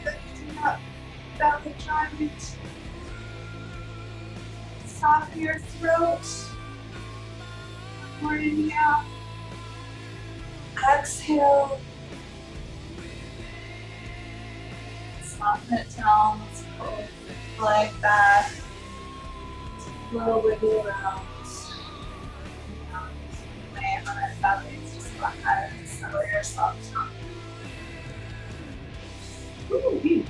Lifting up. Belly giant. Soften your throat. One more inhale. Exhale. Soften it down. Let's pull the leg back. Slow wiggle around. Land on our bellies. Just go ahead and settle yourself down. Ooh.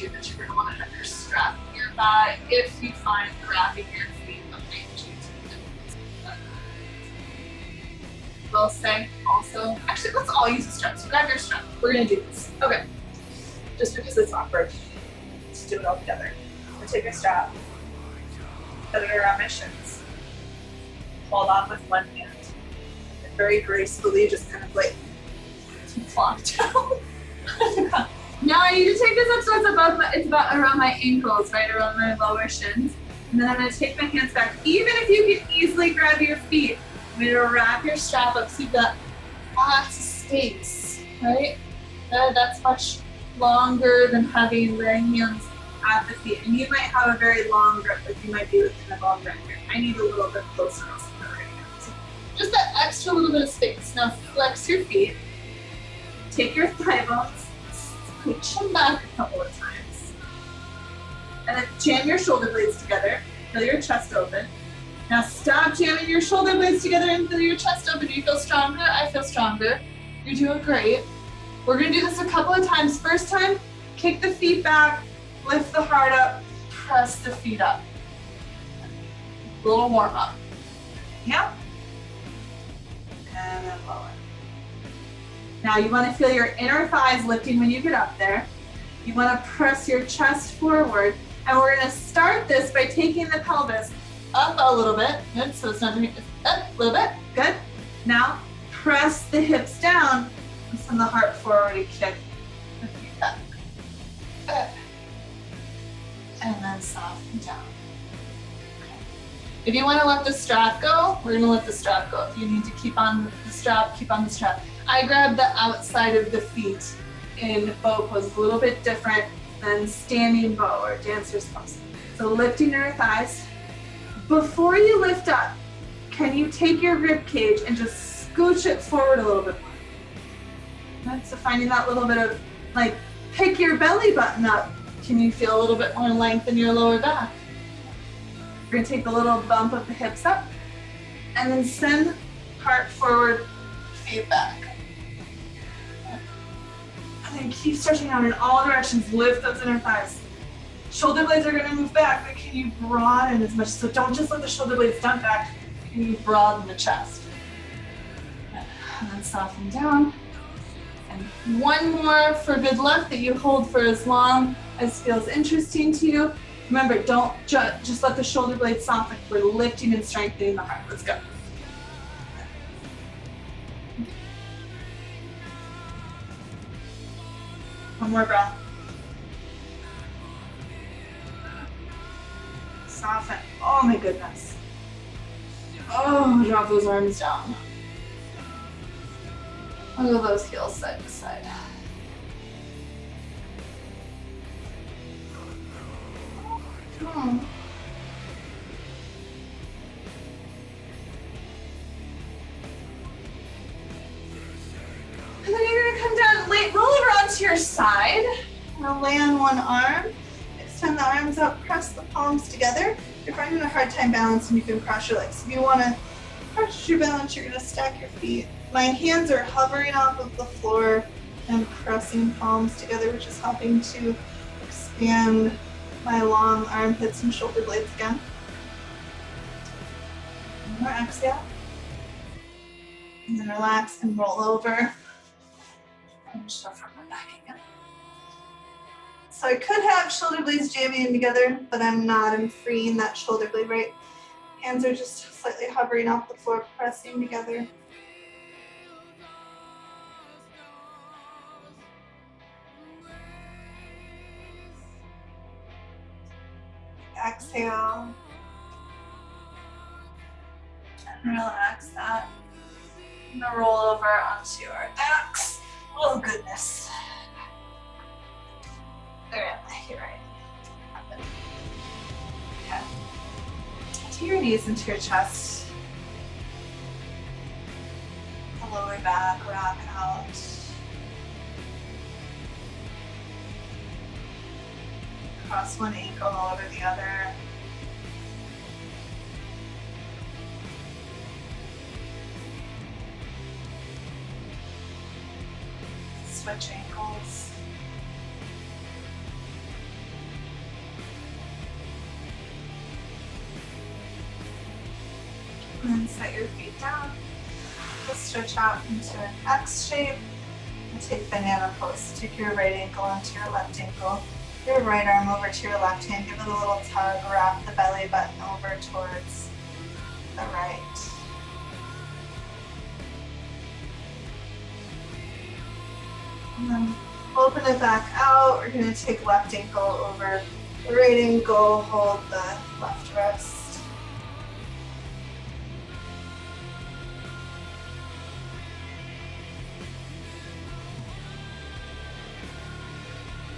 That you're going to want to have your strap nearby if you find grabbing your feet behind you. We'll say also, actually let's all use a strap. So grab your strap. We're going to do this. Okay. Just because it's awkward. Let's do it all together. So take a strap. Put it around my shins. Hold on with one hand. And very gracefully just kind of like plonk down. Now I need to take this up so it's about around my ankles, right around my lower shins. And then I'm going to take my hands back. Even if you can easily grab your feet, I'm going to wrap your strap up so you've got lots of space, right? That's much longer than having the hands at the feet. And you might have a very long grip, like you might be within a long grip here. I need a little bit closer right now. So just that extra little bit of space. Now flex your feet. Take your thigh bones, scooch them back a couple of times. And then jam your shoulder blades together. Feel your chest open. Now stop jamming your shoulder blades together and feel your chest open. Do you feel stronger? I feel stronger. You're doing great. We're gonna do this a couple of times. First time, kick the feet back, lift the heart up, press the feet up. A little warm up. Yep. And then lower. Now you wanna feel your inner thighs lifting when you get up there. You wanna press your chest forward. And we're gonna start this by taking the pelvis up a little bit. Good, so it's not up a little bit. Good. Now press the hips down and send the heart forward and kick the feet back. Good. And then soften down. Okay. If you want to let the strap go, we're going to let the strap go. If you need to keep on the strap, keep on the strap. I grab the outside of the feet in bow pose. It's a little bit different than standing bow or dancer's pose. So lifting your thighs. Before you lift up, can you take your rib cage and just scooch it forward a little bit more? Okay, so finding that little bit of, like, pick your belly button up. Can you feel a little bit more length in your lower back? We're gonna take the little bump of the hips up and then send heart forward, feet back. And then keep stretching out in all directions. Lift those inner thighs. Shoulder blades are gonna move back, but can you broaden as much? So don't just let the shoulder blades dump back. Can you broaden the chest? And then soften down. And one more for good luck that you hold for as long as feels interesting to you. Remember, don't just let the shoulder blades soften. We're lifting and strengthening the heart. Let's go. One more breath. Soften. Oh my goodness. Oh, drop those arms down. Wiggle those heels side to side. And then you're gonna come down, roll over onto your side. Now lay on one arm. Extend the arms out, press the palms together. If you're finding a hard time balancing, you can cross your legs. If you wanna cross your balance, you're gonna stack your feet. My hands are hovering off of the floor and pressing palms together, which is helping to expand my long armpits and shoulder blades again. One more exhale. And then relax and roll over. And just go front and back again. So I could have shoulder blades jamming in together, but I'm not. I'm freeing that shoulder blade, right? Hands are just slightly hovering off the floor, pressing together. Exhale. And relax that. I'm gonna roll over onto our backs. Oh goodness. There am I, here I am. Okay. Take your knees into your chest. The lower back, rock out. Cross one ankle over the other. Switch ankles. And then set your feet down. Just stretch out into an X shape and take banana pose. Take your right ankle onto your left ankle. Your right arm over to your left hand. Give it a little tug. Wrap the belly button over towards the right. And then open it back out. We're going to take left ankle over the right ankle. Hold the left wrist.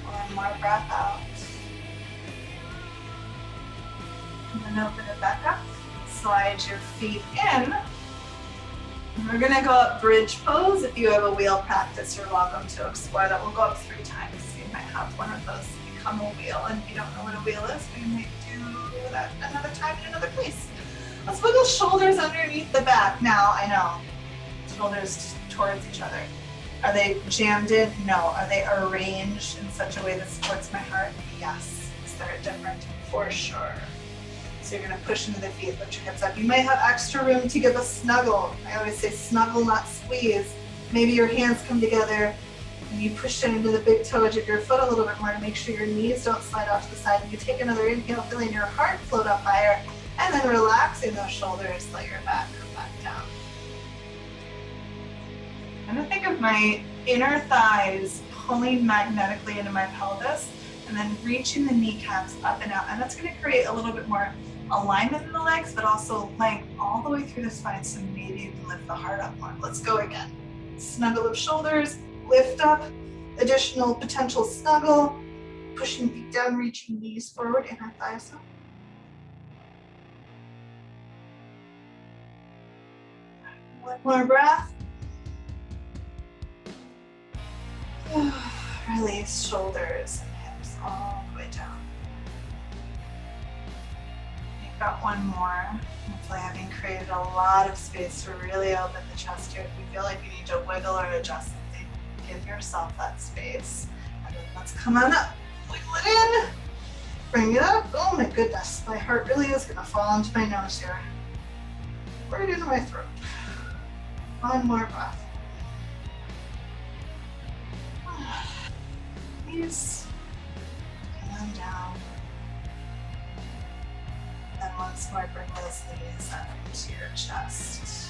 One more breath out. And then open it back up. Slide your feet in. And we're gonna go up bridge pose. If you have a wheel practice, you're welcome to explore that. We'll go up 3 times. So you might have one of those become a wheel. And if you don't know what a wheel is, we might do that another time in another place. Let's wiggle shoulders underneath the back. Now, I know, shoulders towards each other. Are they jammed in? No. Are they arranged in such a way that supports my heart? Yes. Is there a difference? For sure. So you're gonna push into the feet, lift your hips up. You might have extra room to give a snuggle. I always say snuggle, not squeeze. Maybe your hands come together and you push into the big toes of your foot a little bit more to make sure your knees don't slide off to the side. And you take another inhale, feeling your heart float up higher, and then relaxing those shoulders, let your back come back down. I'm gonna think of my inner thighs pulling magnetically into my pelvis and then reaching the kneecaps up and out. And that's gonna create a little bit more alignment in the legs, but also length all the way through the spine. So maybe you can lift the heart up more. Let's go again. Snuggle of shoulders, lift up, additional potential snuggle, pushing feet down, reaching knees forward, inner thighs up. One more breath. Release shoulders and hips all the way down. You've got one more. Hopefully having created a lot of space to really open the chest here. If you feel like you need to wiggle or adjust something, give yourself that space. And then let's come on up. Wiggle it in. Bring it up. Oh my goodness. My heart really is going to fall into my nose here. Right into my throat. One more breath. Please. And then down. And then once more, bring those knees up into your chest.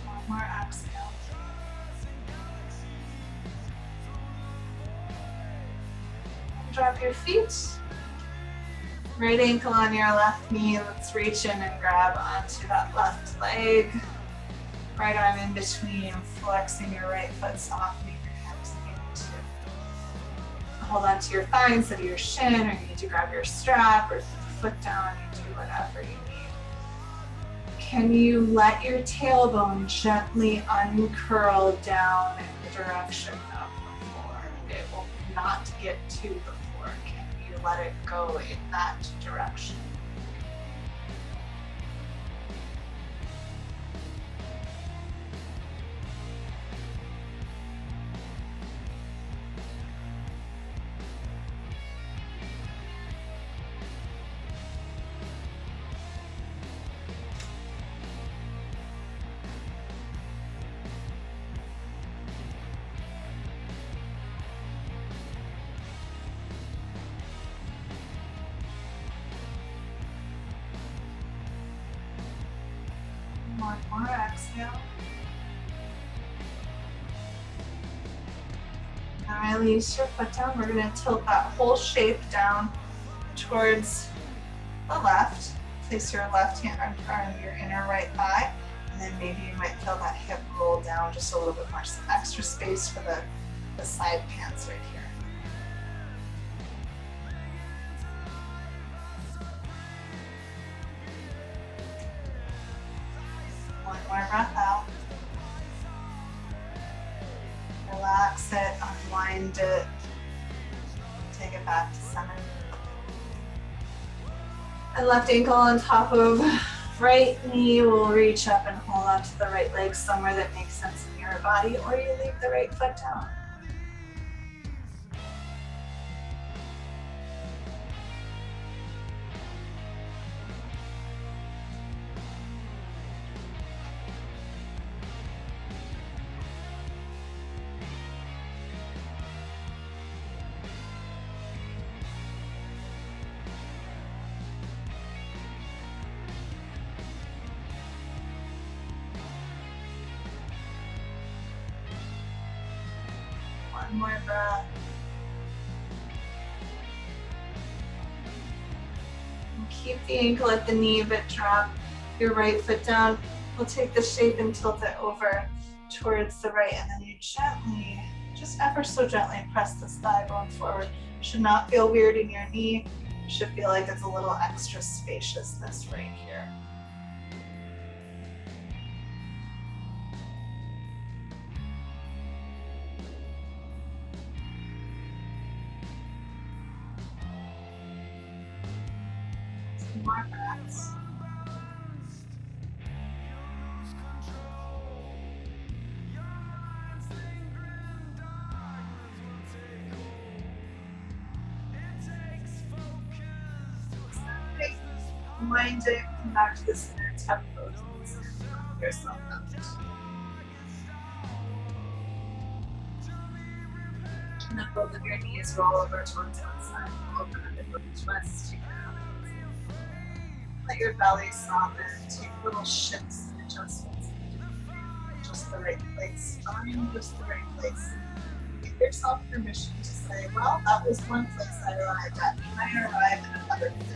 One more exhale. Drop your feet. Right ankle on your left knee. Let's reach in and grab onto that left leg. Right arm in between, flexing your right foot, softening your hips if you need to. Hold on to your thigh instead of your shin, or you need to grab your strap or foot down. You do whatever you need. Can you let your tailbone gently uncurl down in the direction of the floor? It will not get to the floor. Can you let it go in that direction? One more exhale. Now release your foot down. We're going to tilt that whole shape down towards the left. Place your left hand on your inner right thigh. And then maybe you might feel that hip roll down just a little bit more. Some extra space for the side pants right here. One more breath out. Relax it, unwind it. Take it back to center. And left ankle on top of right knee. We'll reach up and hold on to the right leg somewhere that makes sense in your body, or you leave the right foot down. One more breath. And Keep the ankle at the knee, but drop your right foot down. We'll take the shape and tilt it over towards the right, and then you gently, just ever so gently press this thigh going forward. Should not feel weird in your knee. Should feel like it's a little extra spaciousness right here. Some more breaths. Mind it, come back to the center, tap both knees, yourself out. And then both of your knees roll over towards one side. Open up and twist. Take it out. Let your belly soften. Take little shifts and adjustments. Just the right place. Find just the right place. Give yourself permission to say, well, that was one place I arrived at. Can I arrive at another place?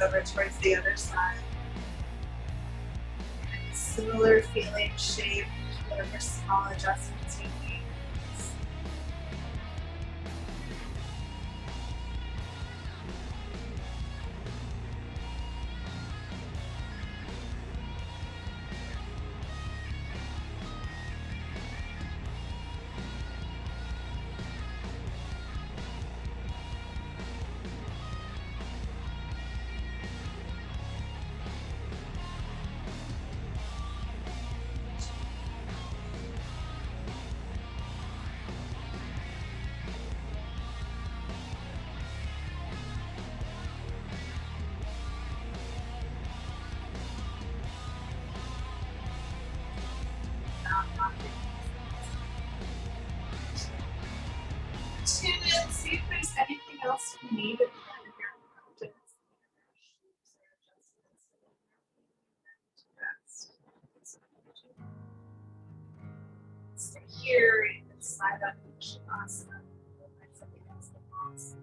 Over towards the other side. Similar feeling, shape, whatever small adjustments you need. Tune in, see if there's anything else you need at the end of your practice. Stay here, you can slide up in Shavasana. Against the walls.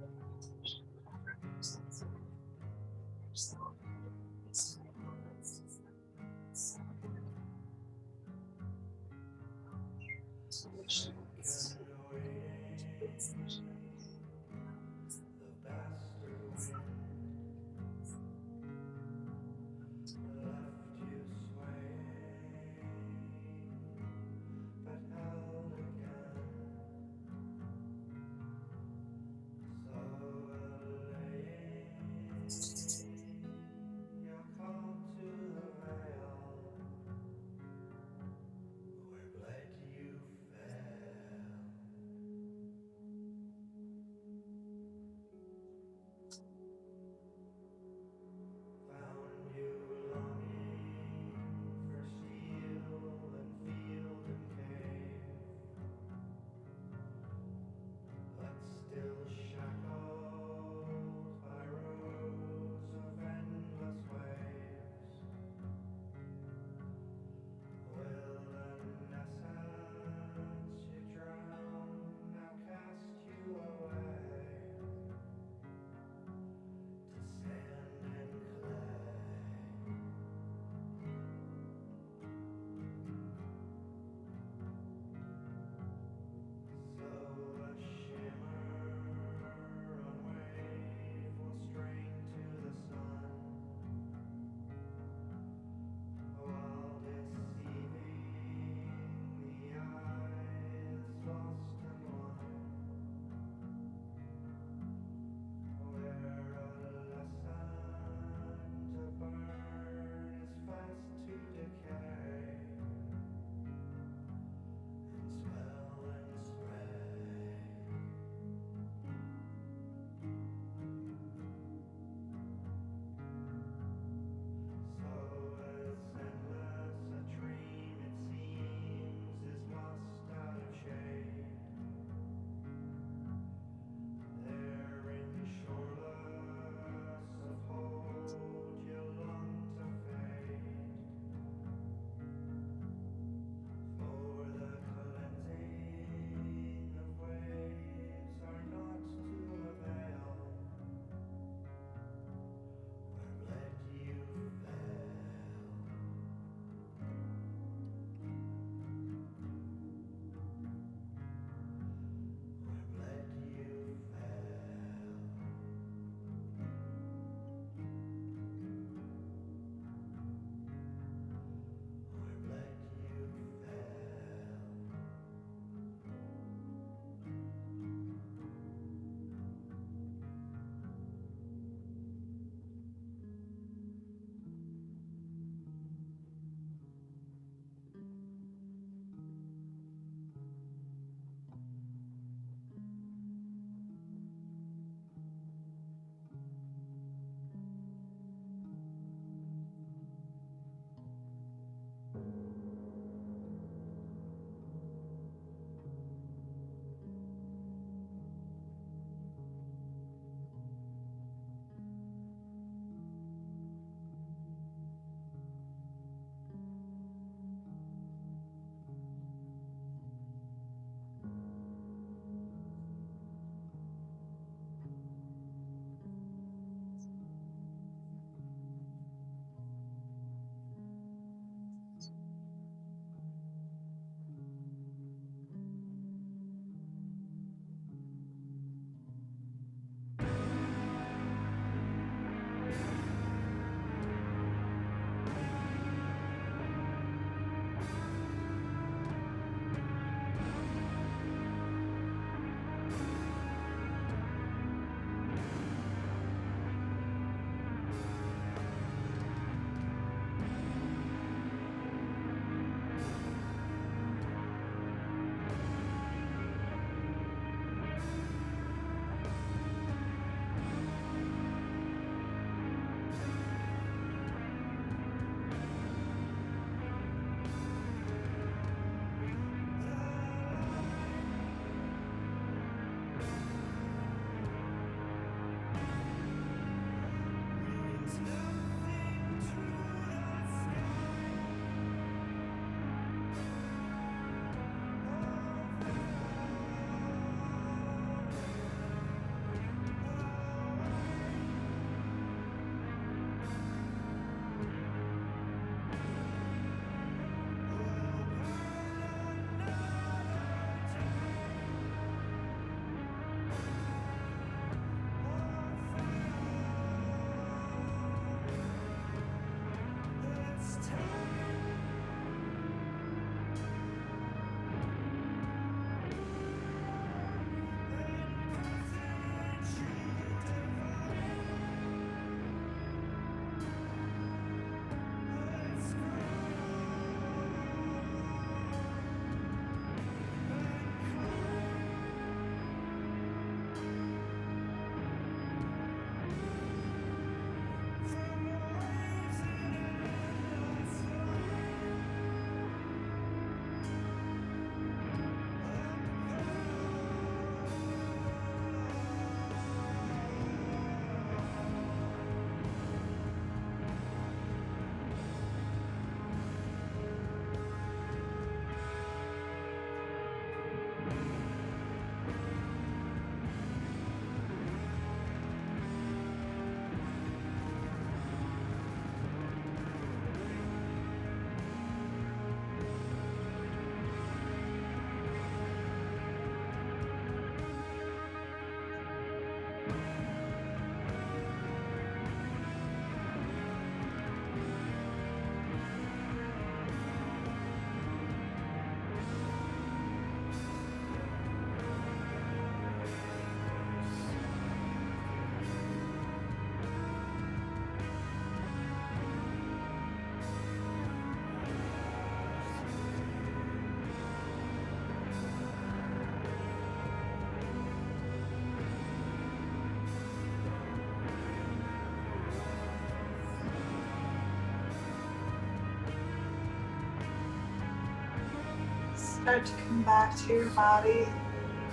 start to come back to your body,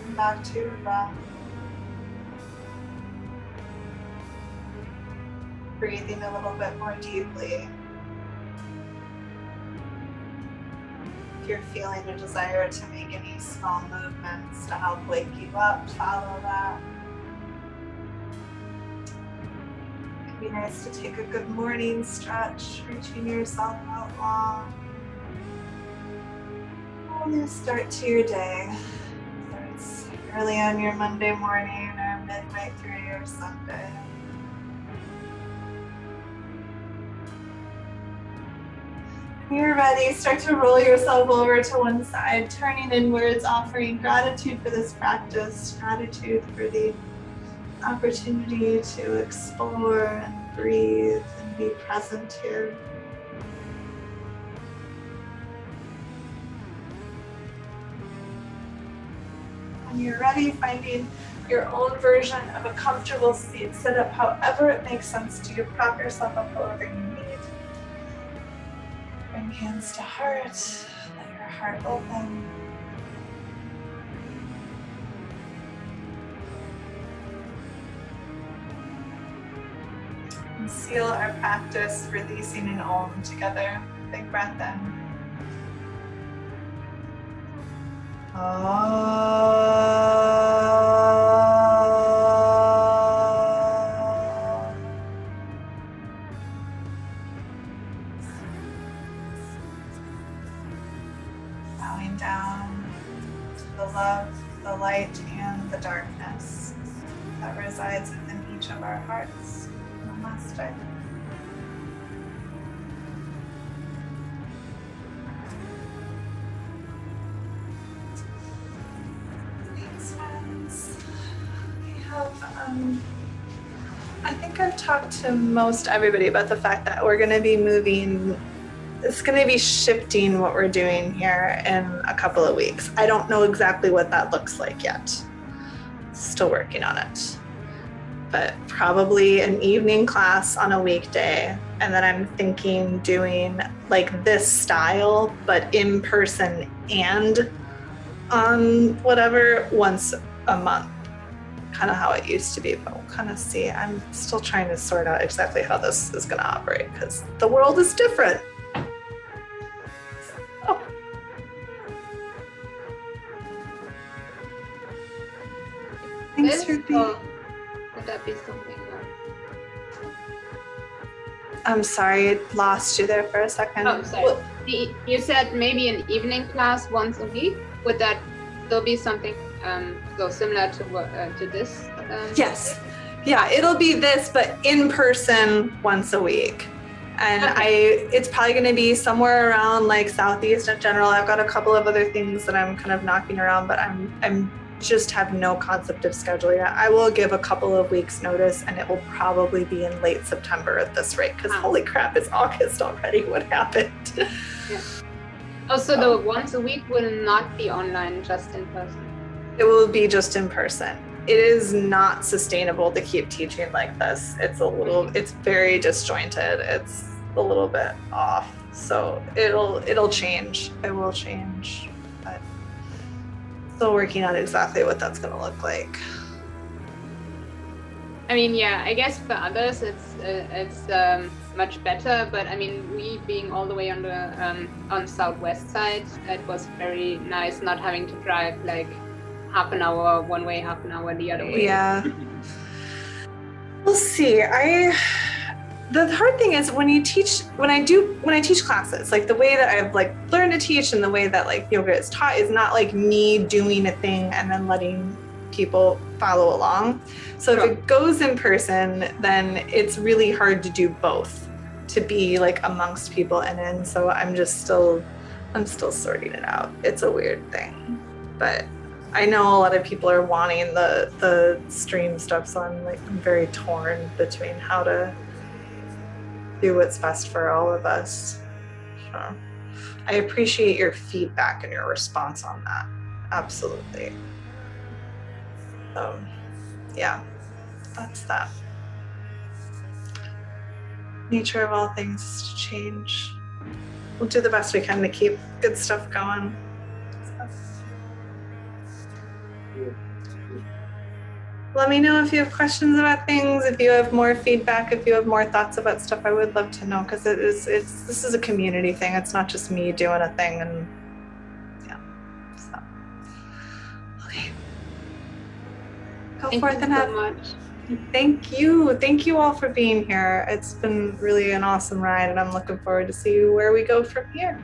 come back to your breath. Breathing a little bit more deeply. If you're feeling a desire to make any small movements to help wake you up, follow that. It'd be nice to take a good morning stretch, reaching yourself out long. A new start to your day. Whether it's early on your Monday morning or midway through your Sunday. When you're ready, start to roll yourself over to one side, turning inwards, offering gratitude for this practice, gratitude for the opportunity to explore and breathe and be present here. When you're ready, finding your own version of a comfortable seat, sit up however it makes sense to you, prop yourself up however you need. Bring hands to heart, let your heart open. And seal our practice, releasing an Om together. Big breath in. Bowing down to the love, the light, and the darkness that resides within each of our hearts. Namaste. I think I've talked to most everybody about the fact that we're going to be moving. It's going to be shifting what we're doing here in a couple of weeks. I don't know exactly what that looks like yet. Still working on it. But probably an evening class on a weekday. And then I'm thinking doing like this style, but in person and on whatever once a month. Kind of how it used to be, but we'll kind of see. I'm still trying to sort out exactly how this is going to operate because the world is different. Oh. Thanks for being. Would that be something? I'm sorry, I lost you there for a second. Oh, sorry. Well, you said maybe an evening class once a week. Would that still be something so similar to this? Yes. Yeah, it'll be this, but in person once a week. And okay. It's probably going to be somewhere around like Southeast in general. I've got a couple of other things that I'm kind of knocking around, but I'm just have no concept of schedule yet. I will give a couple of weeks notice, and it will probably be in late September at this rate, because holy crap, it's August already. What happened? Yeah. Oh, so the once a week will not be online, just in person? It will be just in person. It is not sustainable to keep teaching like this. It's very disjointed. It's a little bit off. So it'll change. It will change, but still working on exactly what that's going to look like. I mean, yeah, I guess for others it's much better, but I mean, we being all the way on the southwest side, it was very nice not having to drive like half an hour one way, half an hour the other way. Yeah. We'll see. The hard thing is when I teach classes, like the way that I've like learned to teach and the way that like yoga is taught is not like me doing a thing and then letting people follow along. So if it goes in person, then it's really hard to do both, to be like amongst people and so I'm still sorting it out. It's a weird thing, but I know a lot of people are wanting the stream stuff, so I'm very torn between how to do what's best for all of us. So I appreciate your feedback and your response on that. Absolutely. So yeah, that's that. Nature of all things is to change. We'll do the best we can to keep good stuff going. So. Let me know if you have questions about things, if you have more feedback, if you have more thoughts about stuff. I would love to know, because this is a community thing. It's not just me doing a thing. And yeah, so okay, go Thank forth you and so have. much. Thank you all for being here. It's been really an awesome ride, and I'm looking forward to see where we go from here.